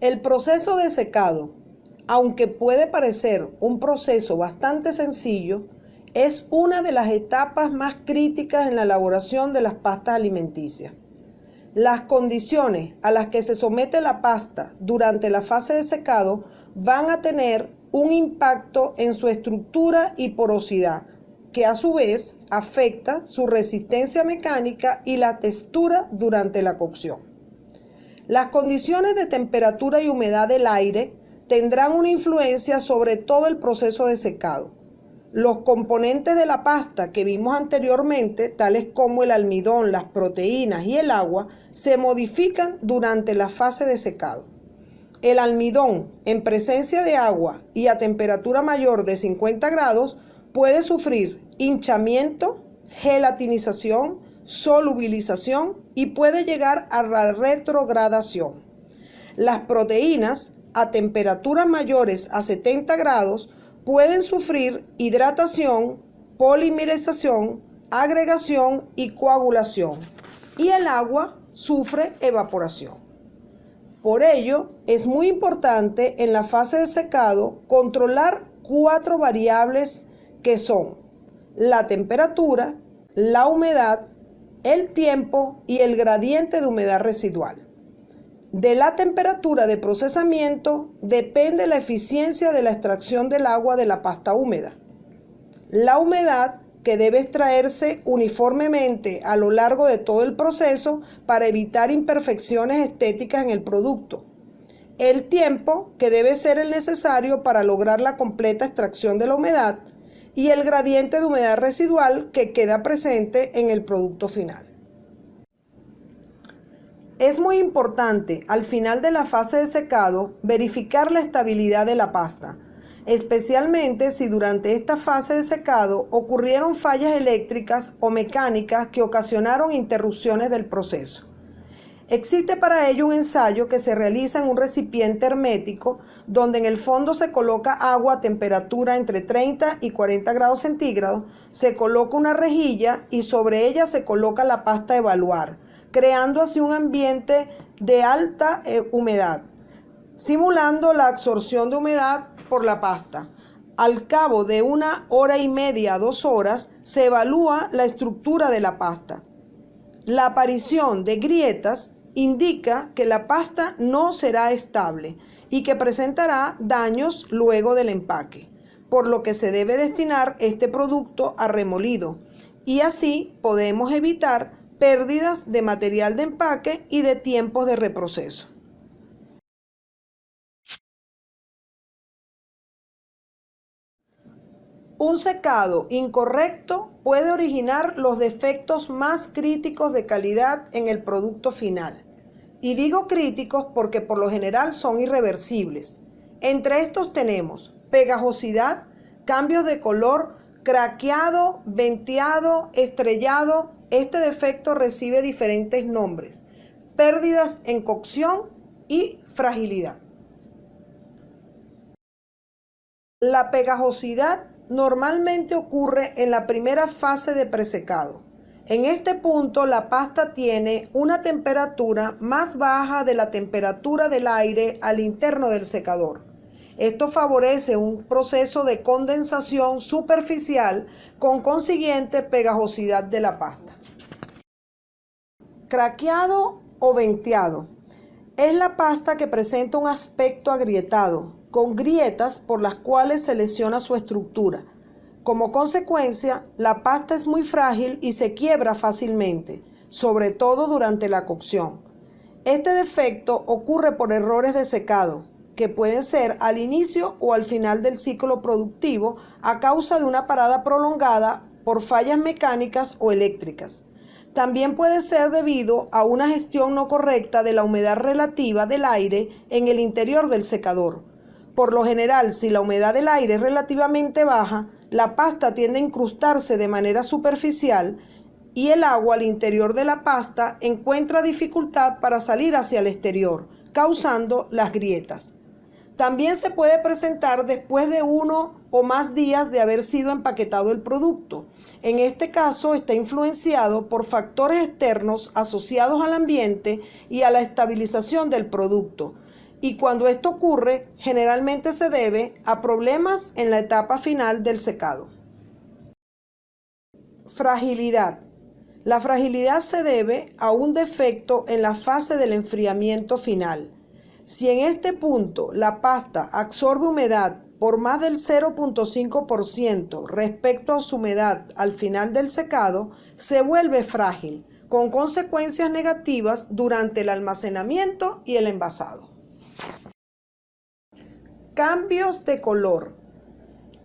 El proceso de secado, aunque puede parecer un proceso bastante sencillo, es una de las etapas más críticas en la elaboración de las pastas alimenticias. Las condiciones a las que se somete la pasta durante la fase de secado van a tener un impacto en su estructura y porosidad, que a su vez afecta su resistencia mecánica y la textura durante la cocción. Las condiciones de temperatura y humedad del aire tendrán una influencia sobre todo el proceso de secado. Los componentes de la pasta que vimos anteriormente, tales como el almidón, las proteínas y el agua, se modifican durante la fase de secado. El almidón, en presencia de agua y a temperatura mayor de 50 grados, puede sufrir hinchamiento, gelatinización, solubilización y puede llegar a la retrogradación. Las proteínas, a temperaturas mayores a 70 grados, pueden sufrir hidratación, polimerización, agregación y coagulación, y el agua sufre evaporación. Por ello, es muy importante en la fase de secado controlar 4 variables que son la temperatura, la humedad, el tiempo y el gradiente de humedad residual. De la temperatura de procesamiento depende la eficiencia de la extracción del agua de la pasta húmeda. La humedad, que debe extraerse uniformemente a lo largo de todo el proceso para evitar imperfecciones estéticas en el producto. El tiempo, que debe ser el necesario para lograr la completa extracción de la humedad. Y el gradiente de humedad residual que queda presente en el producto final. Es muy importante al final de la fase de secado verificar la estabilidad de la pasta, especialmente si durante esta fase de secado ocurrieron fallas eléctricas o mecánicas que ocasionaron interrupciones del proceso. Existe para ello un ensayo que se realiza en un recipiente hermético donde en el fondo se coloca agua a temperatura entre 30 y 40 grados centígrados, se coloca una rejilla y sobre ella se coloca la pasta a evaluar, creando así un ambiente de alta humedad, simulando la absorción de humedad por la pasta. Al cabo de 1 hora y media a 2 horas se evalúa la estructura de la pasta. La aparición de grietas indica que la pasta no será estable y que presentará daños luego del empaque, por lo que se debe destinar este producto a remolido y así podemos evitar pérdidas de material de empaque y de tiempos de reproceso. Un secado incorrecto puede originar los defectos más críticos de calidad en el producto final. Y digo críticos porque por lo general son irreversibles. Entre estos tenemos pegajosidad, cambios de color, craqueado, venteado, estrellado. Este defecto recibe diferentes nombres: pérdidas en cocción y fragilidad. La pegajosidad normalmente ocurre en la primera fase de presecado. En este punto la pasta tiene una temperatura más baja de la temperatura del aire al interno del secador. Esto favorece un proceso de condensación superficial con consiguiente pegajosidad de la pasta. Craqueado o venteado es la pasta que presenta un aspecto agrietado, con grietas por las cuales se lesiona su estructura. Como consecuencia, la pasta es muy frágil y se quiebra fácilmente, sobre todo durante la cocción. Este defecto ocurre por errores de secado, que pueden ser al inicio o al final del ciclo productivo a causa de una parada prolongada por fallas mecánicas o eléctricas. También puede ser debido a una gestión no correcta de la humedad relativa del aire en el interior del secador. Por lo general, si la humedad del aire es relativamente baja, la pasta tiende a incrustarse de manera superficial y el agua al interior de la pasta encuentra dificultad para salir hacia el exterior, causando las grietas. También se puede presentar después de 1 o más días de haber sido empaquetado el producto. En este caso está influenciado por factores externos asociados al ambiente y a la estabilización del producto. Y cuando esto ocurre, generalmente se debe a problemas en la etapa final del secado. Fragilidad. La fragilidad se debe a un defecto en la fase del enfriamiento final. Si en este punto la pasta absorbe humedad por más del 0.5% respecto a su humedad al final del secado, se vuelve frágil, con consecuencias negativas durante el almacenamiento y el envasado. Cambios de color.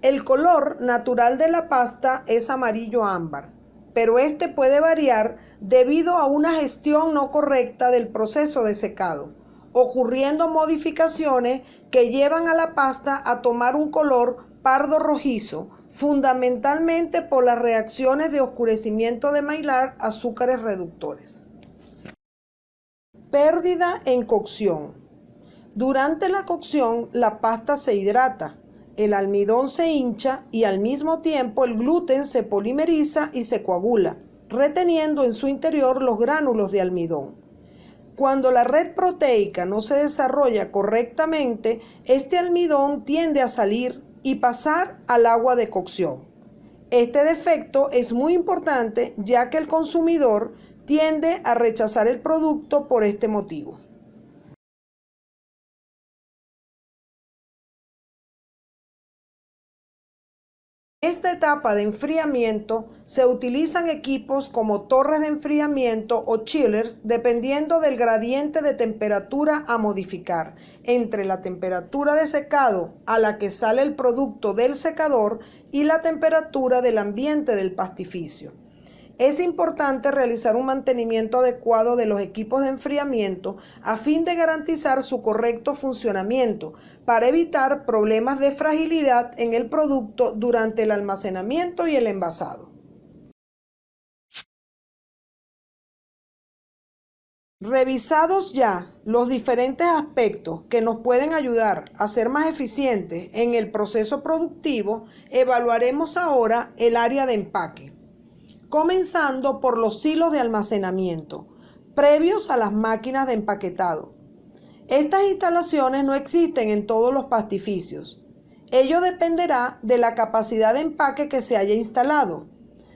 El color natural de la pasta es amarillo ámbar, pero este puede variar debido a una gestión no correcta del proceso de secado, ocurriendo modificaciones que llevan a la pasta a tomar un color pardo rojizo, fundamentalmente por las reacciones de oscurecimiento de Maillard, azúcares reductores. Pérdida en cocción. Durante la cocción, la pasta se hidrata, el almidón se hincha y al mismo tiempo el gluten se polimeriza y se coagula, reteniendo en su interior los gránulos de almidón. Cuando la red proteica no se desarrolla correctamente, este almidón tiende a salir y pasar al agua de cocción. Este defecto es muy importante ya que el consumidor tiende a rechazar el producto por este motivo. En esta etapa de enfriamiento se utilizan equipos como torres de enfriamiento o chillers dependiendo del gradiente de temperatura a modificar entre la temperatura de secado a la que sale el producto del secador y la temperatura del ambiente del pastificio. Es importante realizar un mantenimiento adecuado de los equipos de enfriamiento a fin de garantizar su correcto funcionamiento para evitar problemas de fragilidad en el producto durante el almacenamiento y el envasado. Revisados ya los diferentes aspectos que nos pueden ayudar a ser más eficientes en el proceso productivo, evaluaremos ahora el área de empaque, comenzando por los silos de almacenamiento, previos a las máquinas de empaquetado. Estas instalaciones no existen en todos los pastificios. Ello dependerá de la capacidad de empaque que se haya instalado.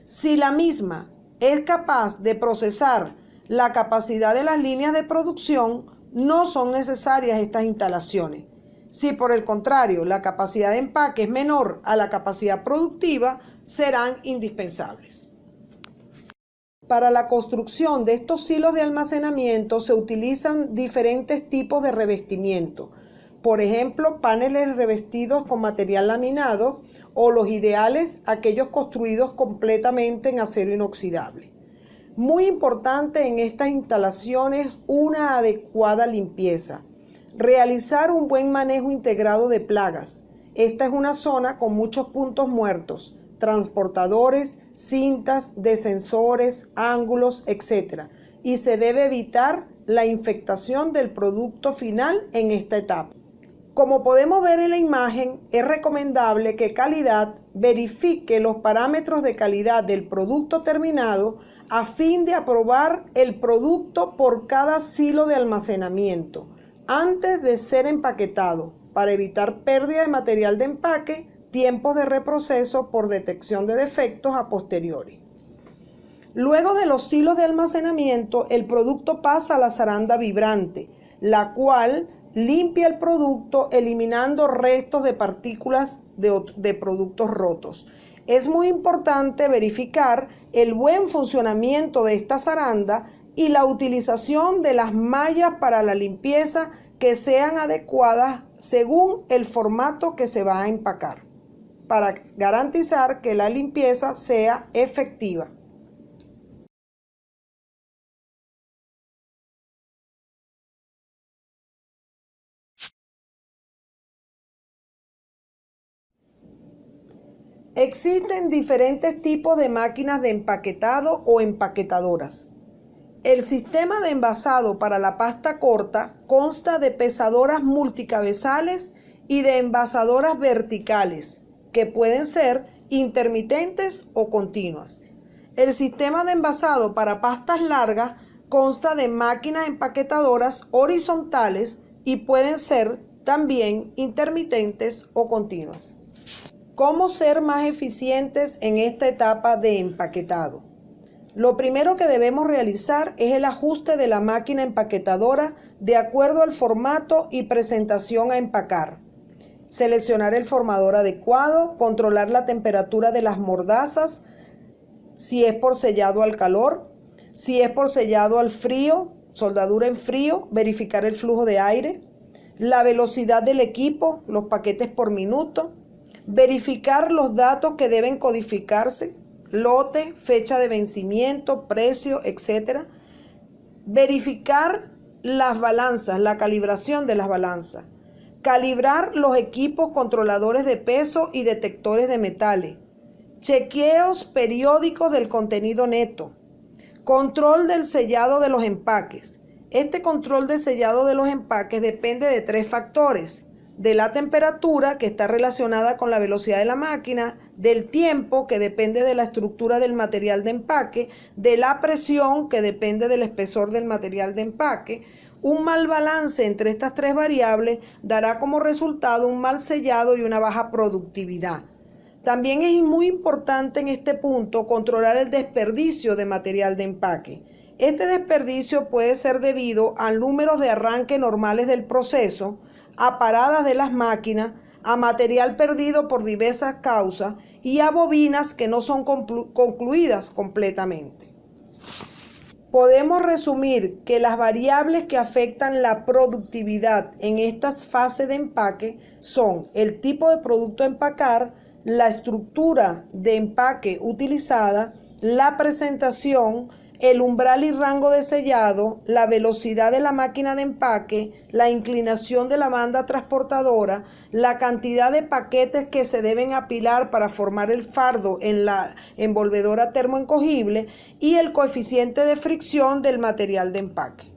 Si la misma es capaz de procesar la capacidad de las líneas de producción, no son necesarias estas instalaciones. Si por el contrario la capacidad de empaque es menor a la capacidad productiva, serán indispensables. Para la construcción de estos silos de almacenamiento se utilizan diferentes tipos de revestimiento. Por ejemplo, paneles revestidos con material laminado o los ideales, aquellos construidos completamente en acero inoxidable. Muy importante en estas instalaciones una adecuada limpieza. Realizar un buen manejo integrado de plagas. Esta es una zona con muchos puntos muertos, transportadores, cintas, descensores, ángulos, etc. Y se debe evitar la infectación del producto final en esta etapa. Como podemos ver en la imagen, es recomendable que calidad verifique los parámetros de calidad del producto terminado a fin de aprobar el producto por cada silo de almacenamiento antes de ser empaquetado, para evitar pérdida de material de empaque, tiempos de reproceso por detección de defectos a posteriori. Luego de los silos de almacenamiento, el producto pasa a la zaranda vibrante, la cual limpia el producto eliminando restos de partículas de productos rotos. Es muy importante verificar el buen funcionamiento de esta zaranda y la utilización de las mallas para la limpieza que sean adecuadas según el formato que se va a empacar, para garantizar que la limpieza sea efectiva. Existen diferentes tipos de máquinas de empaquetado o empaquetadoras. El sistema de envasado para la pasta corta consta de pesadoras multicabezales y de envasadoras verticales, que pueden ser intermitentes o continuas. El sistema de envasado para pastas largas consta de máquinas empaquetadoras horizontales y pueden ser también intermitentes o continuas. ¿Cómo ser más eficientes en esta etapa de empaquetado? Lo primero que debemos realizar es el ajuste de la máquina empaquetadora de acuerdo al formato y presentación a empacar. Seleccionar el formador adecuado, controlar la temperatura de las mordazas, si es por sellado al calor, si es por sellado al frío, soldadura en frío, verificar el flujo de aire, la velocidad del equipo, los paquetes por minuto, verificar los datos que deben codificarse, lote, fecha de vencimiento, precio, etc. Verificar las balanzas, la calibración de las balanzas. Calibrar los equipos controladores de peso y detectores de metales. Chequeos periódicos del contenido neto. Control del sellado de los empaques. Este control de sellado de los empaques depende de 3 factores: de la temperatura, que está relacionada con la velocidad de la máquina, del tiempo, que depende de la estructura del material de empaque, de la presión, que depende del espesor del material de empaque. Un mal balance entre estas 3 variables dará como resultado un mal sellado y una baja productividad. También es muy importante en este punto controlar el desperdicio de material de empaque. Este desperdicio puede ser debido a números de arranque normales del proceso, a paradas de las máquinas, a material perdido por diversas causas y a bobinas que no son concluidas completamente. Podemos resumir que las variables que afectan la productividad en estas fases de empaque son el tipo de producto a empacar, la estructura de empaque utilizada, la presentación, el umbral y rango de sellado, la velocidad de la máquina de empaque, la inclinación de la banda transportadora, la cantidad de paquetes que se deben apilar para formar el fardo en la envolvedora termoencogible y el coeficiente de fricción del material de empaque.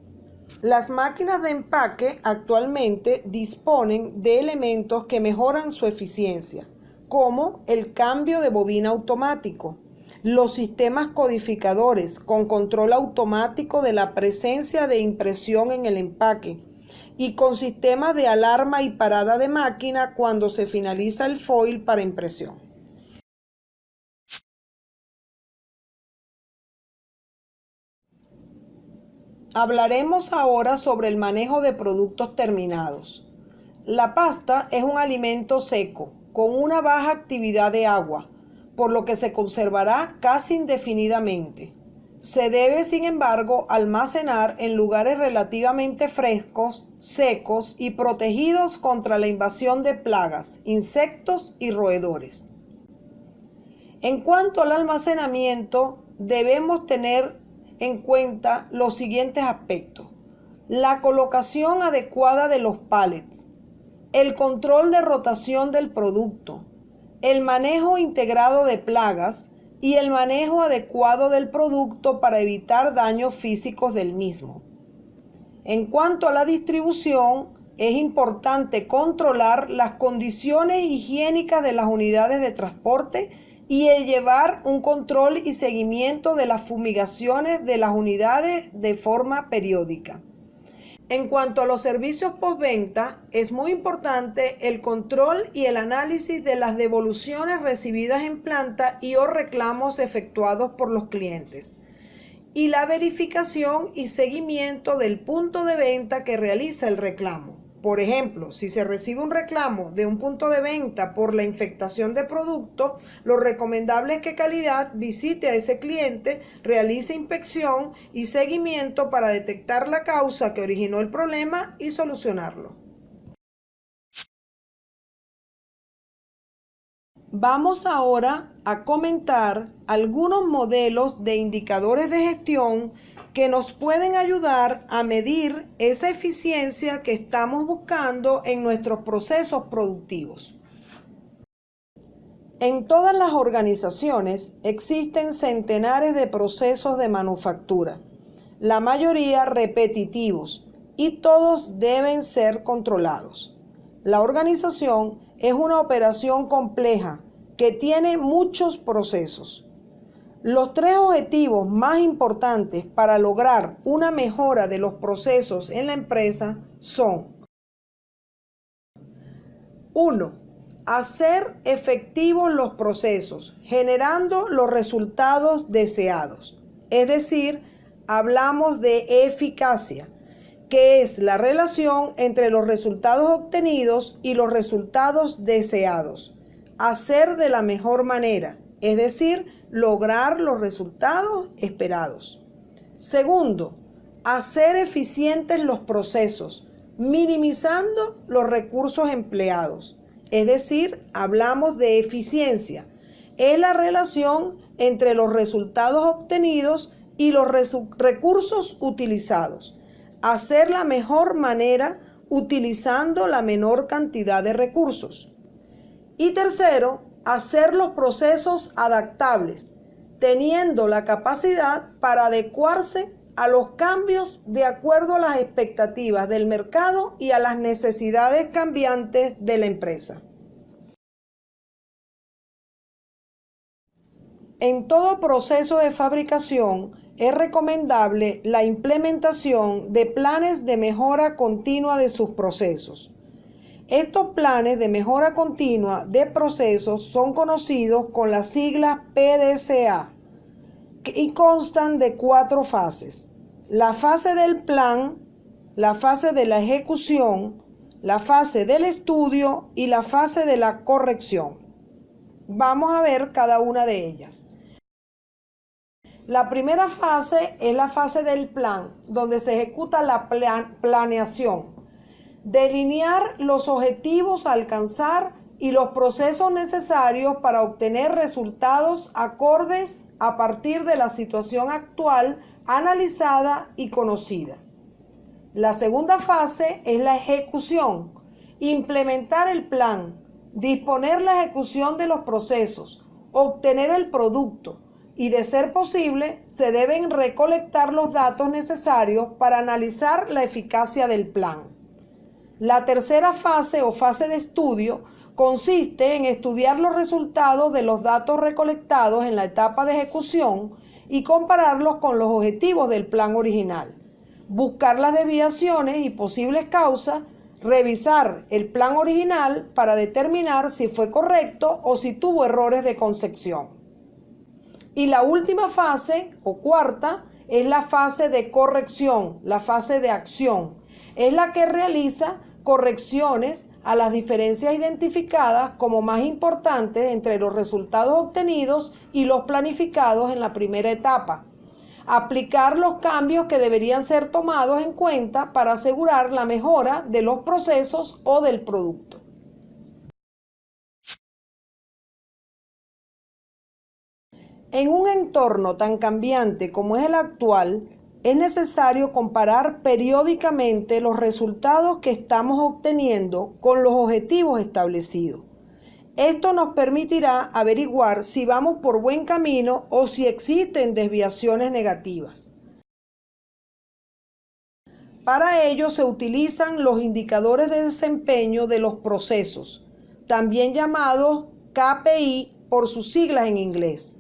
Las máquinas de empaque actualmente disponen de elementos que mejoran su eficiencia, como el cambio de bobina automático, los sistemas codificadores con control automático de la presencia de impresión en el empaque y con sistemas de alarma y parada de máquina cuando se finaliza el foil para impresión. Hablaremos ahora sobre el manejo de productos terminados. La pasta es un alimento seco, con una baja actividad de agua, por lo que se conservará casi indefinidamente. Se debe, sin embargo, almacenar en lugares relativamente frescos, secos y protegidos contra la invasión de plagas, insectos y roedores. En cuanto al almacenamiento, debemos tener en cuenta los siguientes aspectos: la colocación adecuada de los pallets, el control de rotación del producto, el manejo integrado de plagas y el manejo adecuado del producto para evitar daños físicos del mismo. En cuanto a la distribución, es importante controlar las condiciones higiénicas de las unidades de transporte y llevar un control y seguimiento de las fumigaciones de las unidades de forma periódica. En cuanto a los servicios postventa, es muy importante el control y el análisis de las devoluciones recibidas en planta y o reclamos efectuados por los clientes, y la verificación y seguimiento del punto de venta que realiza el reclamo. Por ejemplo, si se recibe un reclamo de un punto de venta por la infectación de producto, lo recomendable es que calidad visite a ese cliente, realice inspección y seguimiento para detectar la causa que originó el problema y solucionarlo. Vamos ahora a comentar algunos modelos de indicadores de gestión que nos pueden ayudar a medir esa eficiencia que estamos buscando en nuestros procesos productivos. En todas las organizaciones existen centenares de procesos de manufactura, la mayoría repetitivos, y todos deben ser controlados. La organización es una operación compleja que tiene muchos procesos. Los tres objetivos más importantes para lograr una mejora de los procesos en la empresa son: 1. Hacer efectivos los procesos, generando los resultados deseados. Es decir, hablamos de eficacia, que es la relación entre los resultados obtenidos y los resultados deseados. Hacer de la mejor manera, es decir, lograr los resultados esperados. Segundo, hacer eficientes los procesos, minimizando los recursos empleados. Es decir, hablamos de eficiencia. Es la relación entre los resultados obtenidos y los recursos utilizados. Hacer la mejor manera utilizando la menor cantidad de recursos. Y tercero, hacer los procesos adaptables, teniendo la capacidad para adecuarse a los cambios de acuerdo a las expectativas del mercado y a las necesidades cambiantes de la empresa. En todo proceso de fabricación es recomendable la implementación de planes de mejora continua de sus procesos. Estos planes de mejora continua de procesos son conocidos con las siglas PDCA y constan de 4 fases: la fase del plan, la fase de la ejecución, la fase del estudio y la fase de la corrección. Vamos a ver cada una de ellas. La primera fase es la fase del plan, donde se ejecuta la planeación. Delinear los objetivos a alcanzar y los procesos necesarios para obtener resultados acordes a partir de la situación actual, analizada y conocida. La segunda fase es la ejecución. Implementar el plan, disponer la ejecución de los procesos, obtener el producto, y, de ser posible, se deben recolectar los datos necesarios para analizar la eficacia del plan. La tercera fase o fase de estudio consiste en estudiar los resultados de los datos recolectados en la etapa de ejecución y compararlos con los objetivos del plan original, buscar las desviaciones y posibles causas, revisar el plan original para determinar si fue correcto o si tuvo errores de concepción. Y la última fase, o cuarta, es la fase de corrección, la fase de acción. Es la que realiza correcciones a las diferencias identificadas como más importantes entre los resultados obtenidos y los planificados en la primera etapa. Aplicar los cambios que deberían ser tomados en cuenta para asegurar la mejora de los procesos o del producto. En un entorno tan cambiante como es el actual, es necesario comparar periódicamente los resultados que estamos obteniendo con los objetivos establecidos. Esto nos permitirá averiguar si vamos por buen camino o si existen desviaciones negativas. Para ello se utilizan los indicadores de desempeño de los procesos, también llamados KPI por sus siglas en inglés.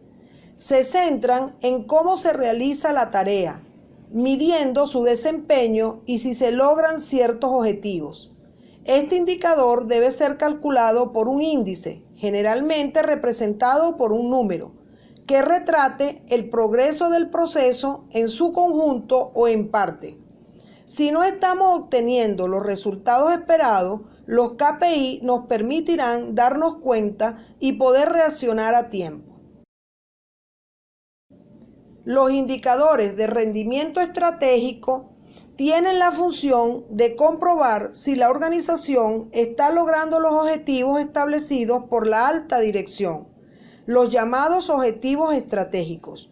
Se centran en cómo se realiza la tarea, midiendo su desempeño y si se logran ciertos objetivos. Este indicador debe ser calculado por un índice, generalmente representado por un número, que retrate el progreso del proceso en su conjunto o en parte. Si no estamos obteniendo los resultados esperados, los KPI nos permitirán darnos cuenta y poder reaccionar a tiempo. Los indicadores de rendimiento estratégico tienen la función de comprobar si la organización está logrando los objetivos establecidos por la alta dirección, los llamados objetivos estratégicos.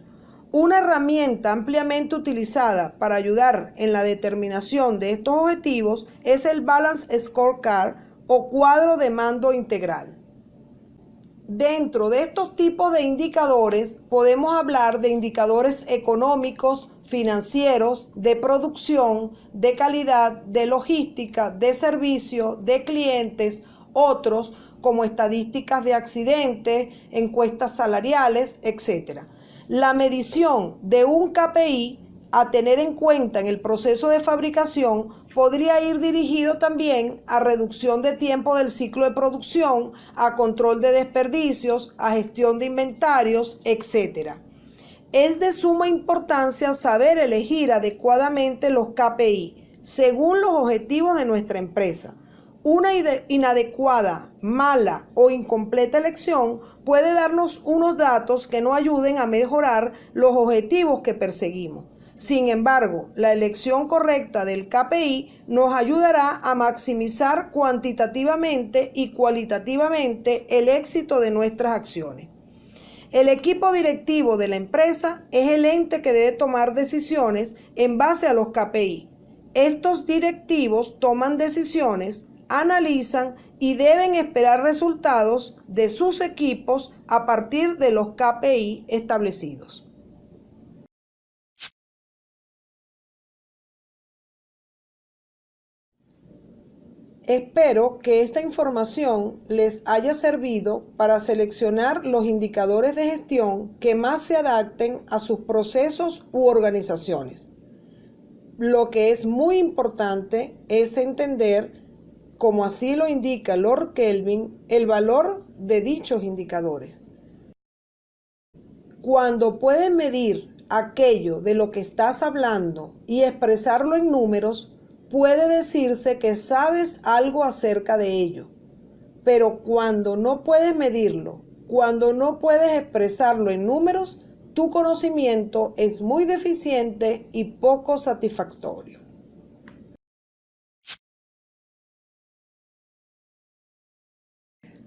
Una herramienta ampliamente utilizada para ayudar en la determinación de estos objetivos es el Balance Scorecard o cuadro de mando integral. Dentro de estos tipos de indicadores podemos hablar de indicadores económicos, financieros, de producción, de calidad, de logística, de servicio, de clientes, otros como estadísticas de accidentes, encuestas salariales, etc. La medición de un KPI a tener en cuenta en el proceso de fabricación podría ir dirigido también a reducción de tiempo del ciclo de producción, a control de desperdicios, a gestión de inventarios, etc. Es de suma importancia saber elegir adecuadamente los KPI según los objetivos de nuestra empresa. Una inadecuada, mala o incompleta elección puede darnos unos datos que no ayuden a mejorar los objetivos que perseguimos. Sin embargo, la elección correcta del KPI nos ayudará a maximizar cuantitativamente y cualitativamente el éxito de nuestras acciones. El equipo directivo de la empresa es el ente que debe tomar decisiones en base a los KPI. Estos directivos toman decisiones, analizan y deben esperar resultados de sus equipos a partir de los KPI establecidos. Espero que esta información les haya servido para seleccionar los indicadores de gestión que más se adapten a sus procesos u organizaciones. Lo que es muy importante es entender, como así lo indica Lord Kelvin, el valor de dichos indicadores. Cuando puedes medir aquello de lo que estás hablando y expresarlo en números, puede decirse que sabes algo acerca de ello. Pero cuando no puedes medirlo, cuando no puedes expresarlo en números, tu conocimiento es muy deficiente y poco satisfactorio.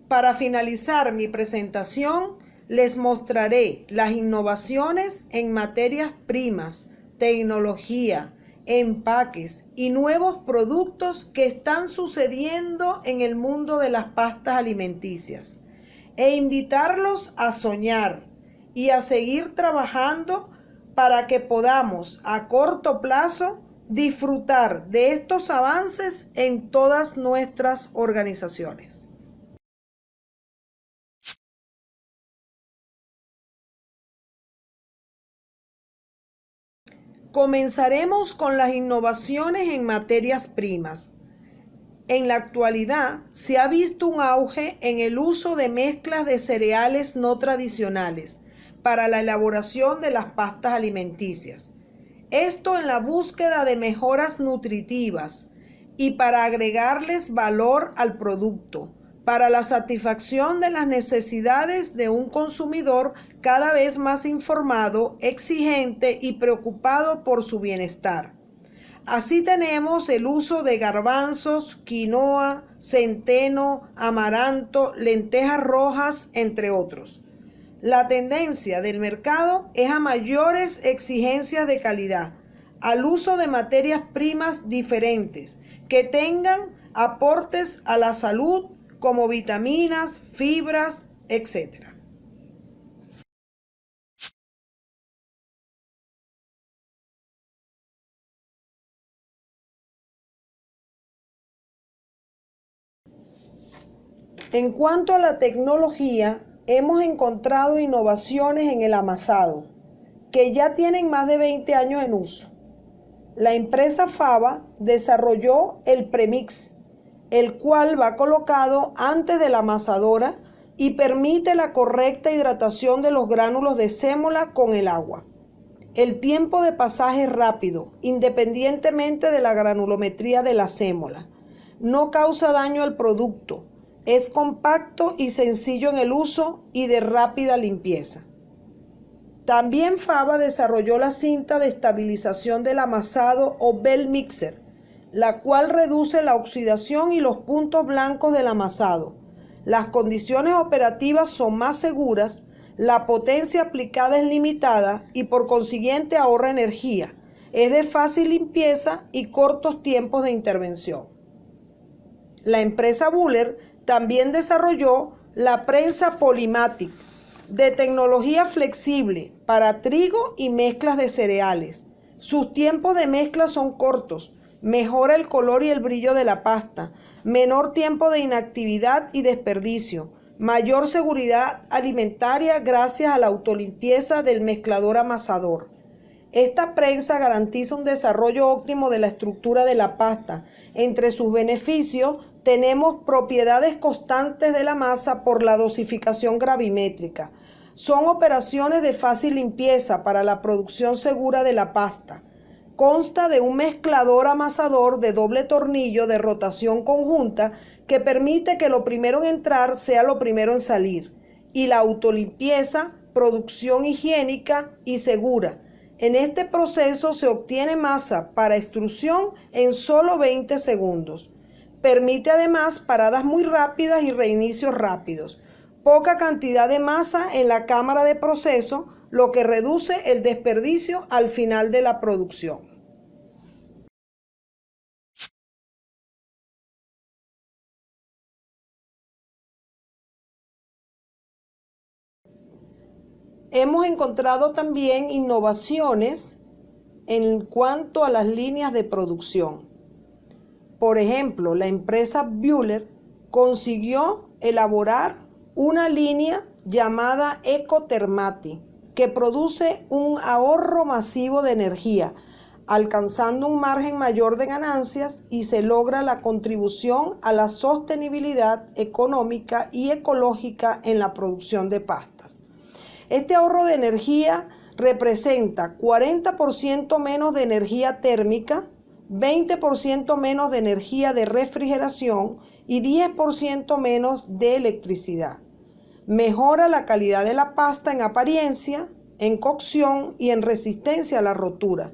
Para finalizar mi presentación, les mostraré las innovaciones en materias primas, tecnología, empaques y nuevos productos que están sucediendo en el mundo de las pastas alimenticias e invitarlos a soñar y a seguir trabajando para que podamos a corto plazo disfrutar de estos avances en todas nuestras organizaciones. Comenzaremos con las innovaciones en materias primas. En la actualidad se ha visto un auge en el uso de mezclas de cereales no tradicionales para la elaboración de las pastas alimenticias. Esto en la búsqueda de mejoras nutritivas y para agregarles valor al producto, para la satisfacción de las necesidades de un consumidor cada vez más informado, exigente y preocupado por su bienestar. Así tenemos el uso de garbanzos, quinoa, centeno, amaranto, lentejas rojas, entre otros. La tendencia del mercado es a mayores exigencias de calidad, al uso de materias primas diferentes, que tengan aportes a la salud como vitaminas, fibras, etc. En cuanto a la tecnología, hemos encontrado innovaciones en el amasado, que ya tienen más de 20 años en uso. La empresa Fava desarrolló el premix, el cual va colocado antes de la amasadora y permite la correcta hidratación de los gránulos de sémola con el agua. El tiempo de pasaje es rápido, independientemente de la granulometría de la sémola. No causa daño al producto. Es compacto y sencillo en el uso y de rápida limpieza. También Fava desarrolló la cinta de estabilización del amasado o Bell Mixer, la cual reduce la oxidación y los puntos blancos del amasado. Las condiciones operativas son más seguras, la potencia aplicada es limitada y por consiguiente ahorra energía. Es de fácil limpieza y cortos tiempos de intervención. La empresa Buller también desarrolló la prensa Polymatic, de tecnología flexible para trigo y mezclas de cereales. Sus tiempos de mezcla son cortos, mejora el color y el brillo de la pasta, menor tiempo de inactividad y desperdicio, mayor seguridad alimentaria gracias a la autolimpieza del mezclador amasador. Esta prensa garantiza un desarrollo óptimo de la estructura de la pasta. Entre sus beneficios tenemos propiedades constantes de la masa por la dosificación gravimétrica. Son operaciones de fácil limpieza para la producción segura de la pasta. Consta de un mezclador amasador de doble tornillo de rotación conjunta que permite que lo primero en entrar sea lo primero en salir. Y la autolimpieza, producción higiénica y segura. En este proceso se obtiene masa para extrusión en solo 20 segundos. Permite además paradas muy rápidas y reinicios rápidos. Poca cantidad de masa en la cámara de proceso, lo que reduce el desperdicio al final de la producción. Hemos encontrado también innovaciones en cuanto a las líneas de producción. Por ejemplo, la empresa Buller consiguió elaborar una línea llamada Ecotermati, que produce un ahorro masivo de energía, alcanzando un margen mayor de ganancias y se logra la contribución a la sostenibilidad económica y ecológica en la producción de pastas. Este ahorro de energía representa 40% menos de energía térmica, 20% menos de energía de refrigeración y 10% menos de electricidad. Mejora la calidad de la pasta en apariencia, en cocción y en resistencia a la rotura.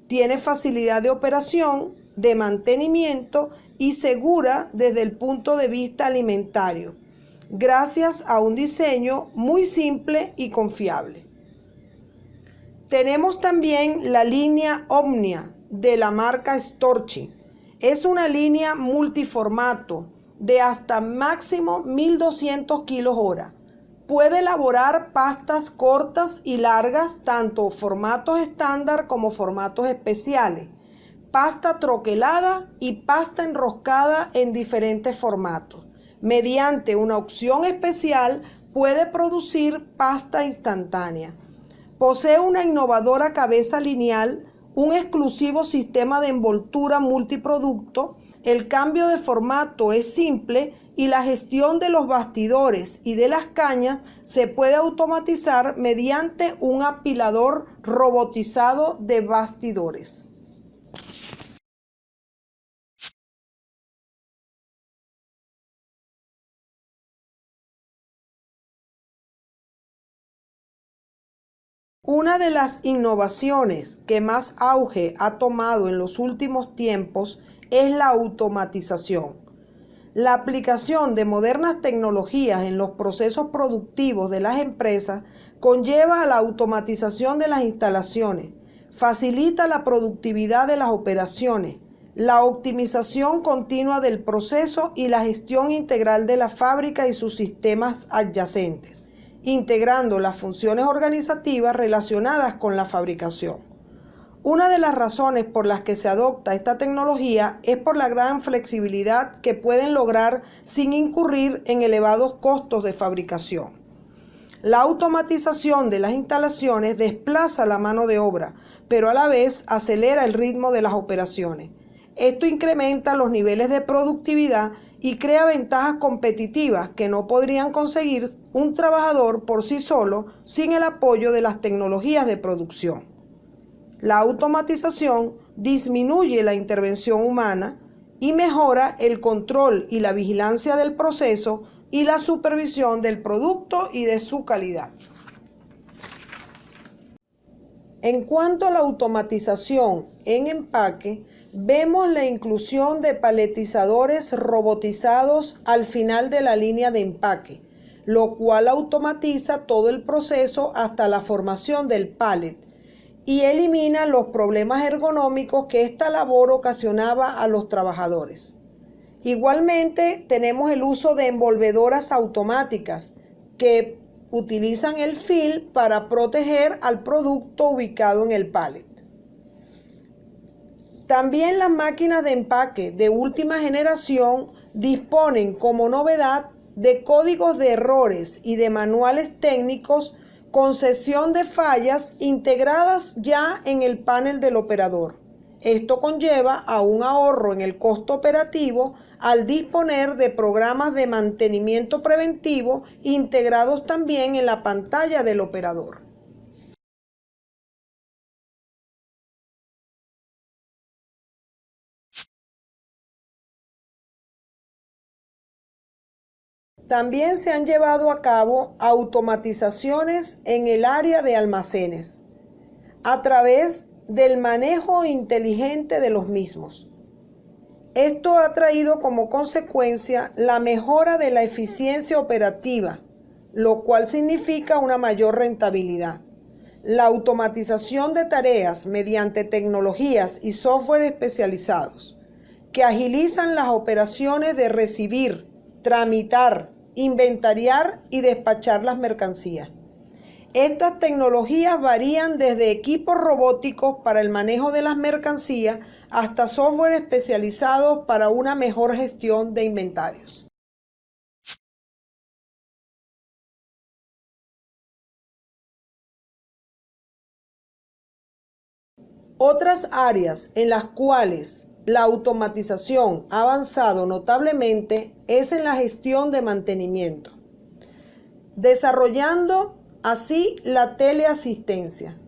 Tiene facilidad de operación, de mantenimiento y segura desde el punto de vista alimentario, gracias a un diseño muy simple y confiable. Tenemos también la línea Omnia de la marca Storchi. Es una línea multiformato de hasta máximo 1200 kilos hora. Puede elaborar pastas cortas y largas, tanto formatos estándar como formatos especiales, pasta troquelada y pasta enroscada en diferentes formatos. Mediante una opción especial puede producir pasta instantánea. Posee una innovadora cabeza lineal, un exclusivo sistema de envoltura multiproducto, el cambio de formato es simple y la gestión de los bastidores y de las cañas se puede automatizar mediante un apilador robotizado de bastidores. Una de las innovaciones que más auge ha tomado en los últimos tiempos es la automatización. La aplicación de modernas tecnologías en los procesos productivos de las empresas conlleva a la automatización de las instalaciones, facilita la productividad de las operaciones, la optimización continua del proceso y la gestión integral de la fábrica y sus sistemas adyacentes, integrando las funciones organizativas relacionadas con la fabricación. Una de las razones por las que se adopta esta tecnología es por la gran flexibilidad que pueden lograr sin incurrir en elevados costos de fabricación. La automatización de las instalaciones desplaza la mano de obra, pero a la vez acelera el ritmo de las operaciones. Esto incrementa los niveles de productividad y crea ventajas competitivas que no podrían conseguir un trabajador por sí solo sin el apoyo de las tecnologías de producción. La automatización disminuye la intervención humana y mejora el control y la vigilancia del proceso y la supervisión del producto y de su calidad. En cuanto a la automatización en empaque, vemos la inclusión de paletizadores robotizados al final de la línea de empaque, lo cual automatiza todo el proceso hasta la formación del pallet y elimina los problemas ergonómicos que esta labor ocasionaba a los trabajadores. Igualmente, tenemos el uso de envolvedoras automáticas que utilizan el film para proteger al producto ubicado en el pallet. También las máquinas de empaque de última generación disponen como novedad de códigos de errores y de manuales técnicos con sección de fallas integradas ya en el panel del operador. Esto conlleva a un ahorro en el costo operativo al disponer de programas de mantenimiento preventivo integrados también en la pantalla del operador. También se han llevado a cabo automatizaciones en el área de almacenes a través del manejo inteligente de los mismos. Esto ha traído como consecuencia la mejora de la eficiencia operativa, lo cual significa una mayor rentabilidad. La automatización de tareas mediante tecnologías y software especializados que agilizan las operaciones de recibir, tramitar, inventariar y despachar las mercancías. Estas tecnologías varían desde equipos robóticos para el manejo de las mercancías hasta software especializados para una mejor gestión de inventarios. Otras áreas en las cuales la automatización ha avanzado notablemente es en la gestión de mantenimiento, desarrollando así la teleasistencia.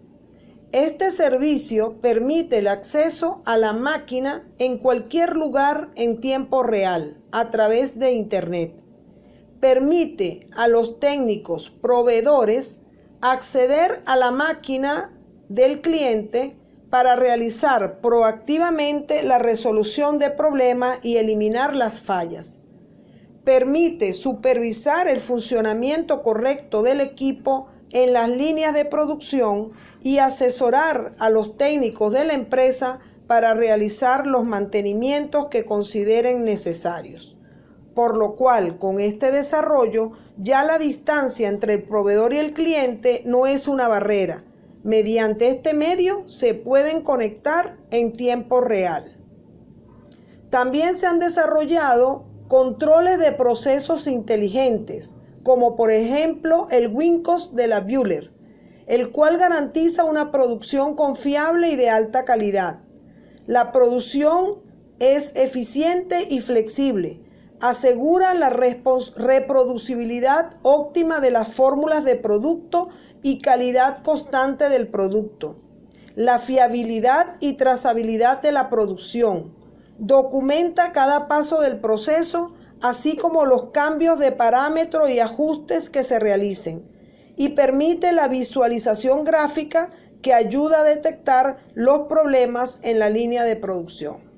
Este servicio permite el acceso a la máquina en cualquier lugar en tiempo real a través de Internet. Permite a los técnicos proveedores acceder a la máquina del cliente para realizar proactivamente la resolución de problemas y eliminar las fallas. Permite supervisar el funcionamiento correcto del equipo en las líneas de producción y asesorar a los técnicos de la empresa para realizar los mantenimientos que consideren necesarios. por lo cual con este desarrollo ya la distancia entre el proveedor y el cliente no es una barrera. Mediante este medio se pueden conectar en tiempo real. También se han desarrollado controles de procesos inteligentes, como por ejemplo el Wincos de la Bühler, el cual garantiza una producción confiable y de alta calidad. La producción es eficiente y flexible, asegura la reproducibilidad óptima de las fórmulas de producto y calidad constante del producto, la fiabilidad y trazabilidad de la producción, documenta cada paso del proceso, así como los cambios de parámetros y ajustes que se realicen, y permite la visualización gráfica que ayuda a detectar los problemas en la línea de producción.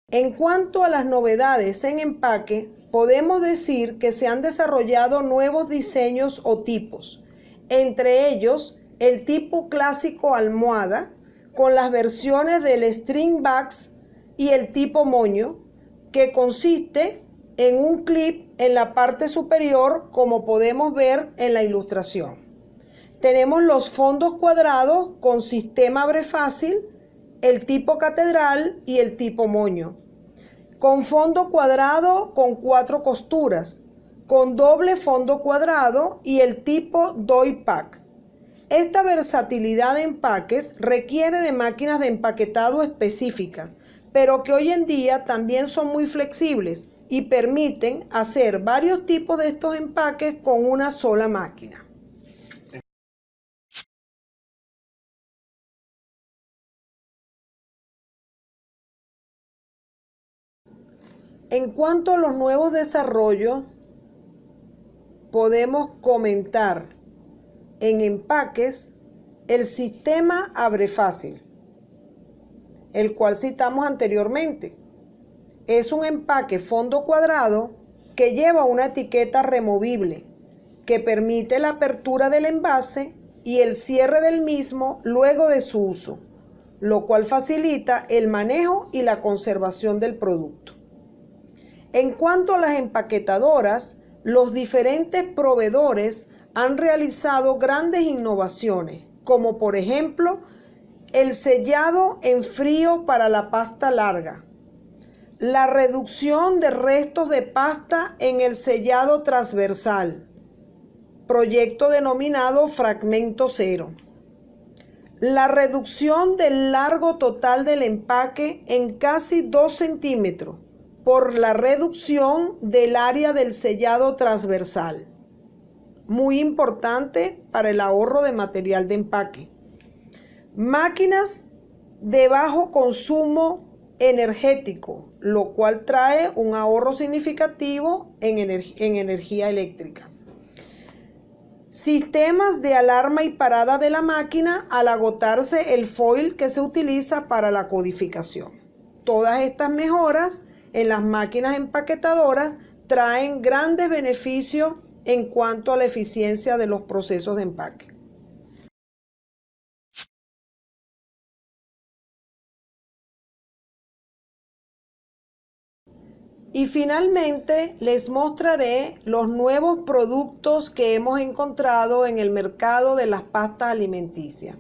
En cuanto a las novedades en empaque, podemos decir que se han desarrollado nuevos diseños o tipos, entre ellos el tipo clásico almohada, con las versiones del string bags y el tipo moño, que consiste en un clip en la parte superior, como podemos ver en la ilustración. Tenemos los fondos cuadrados con sistema abre fácil, el tipo catedral y el tipo moño, con fondo cuadrado con 4 costuras, con doble fondo cuadrado y el tipo doy pack. Esta versatilidad de empaques requiere de máquinas de empaquetado específicas, pero que hoy en día también son muy flexibles y permiten hacer varios tipos de estos empaques con una sola máquina. En cuanto a los nuevos desarrollos, podemos comentar en empaques el sistema abre fácil, el cual citamos anteriormente. Es un empaque fondo cuadrado que lleva una etiqueta removible que permite la apertura del envase y el cierre del mismo luego de su uso, lo cual facilita el manejo y la conservación del producto. En cuanto a las empaquetadoras, los diferentes proveedores han realizado grandes innovaciones, como por ejemplo el sellado en frío para la pasta larga, la reducción de restos de pasta en el sellado transversal, proyecto denominado Fragmento Cero, la reducción del largo total del empaque en casi 2 centímetros, por la reducción del área del sellado transversal, muy importante para el ahorro de material de empaque. Máquinas de bajo consumo energético, lo cual trae un ahorro significativo en energía eléctrica. Sistemas de alarma y parada de la máquina al agotarse el foil que se utiliza para la codificación. Todas estas mejoras en las máquinas empaquetadoras traen grandes beneficios en cuanto a la eficiencia de los procesos de empaque. Y finalmente les mostraré los nuevos productos que hemos encontrado en el mercado de las pastas alimenticias.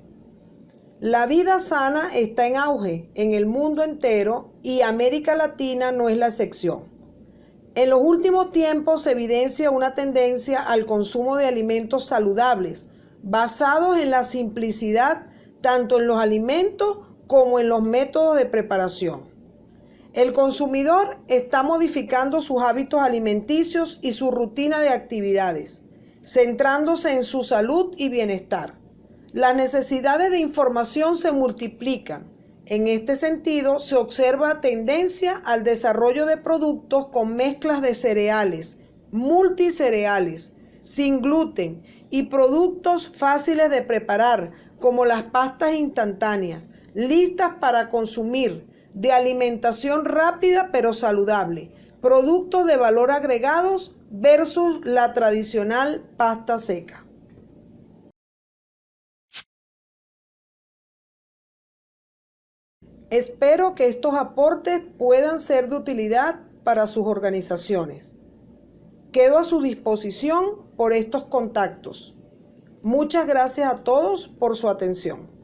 La vida sana está en auge en el mundo entero y América Latina no es la excepción. En los últimos tiempos se evidencia una tendencia al consumo de alimentos saludables, basados en la simplicidad tanto en los alimentos como en los métodos de preparación. El consumidor está modificando sus hábitos alimenticios y su rutina de actividades, centrándose en su salud y bienestar. Las necesidades de información se multiplican. En este sentido, se observa tendencia al desarrollo de productos con mezclas de cereales, multicereales, sin gluten y productos fáciles de preparar, como las pastas instantáneas, listas para consumir, de alimentación rápida pero saludable, productos de valor agregados versus la tradicional pasta seca. Espero que estos aportes puedan ser de utilidad para sus organizaciones. Quedo a su disposición por estos contactos. Muchas gracias a todos por su atención.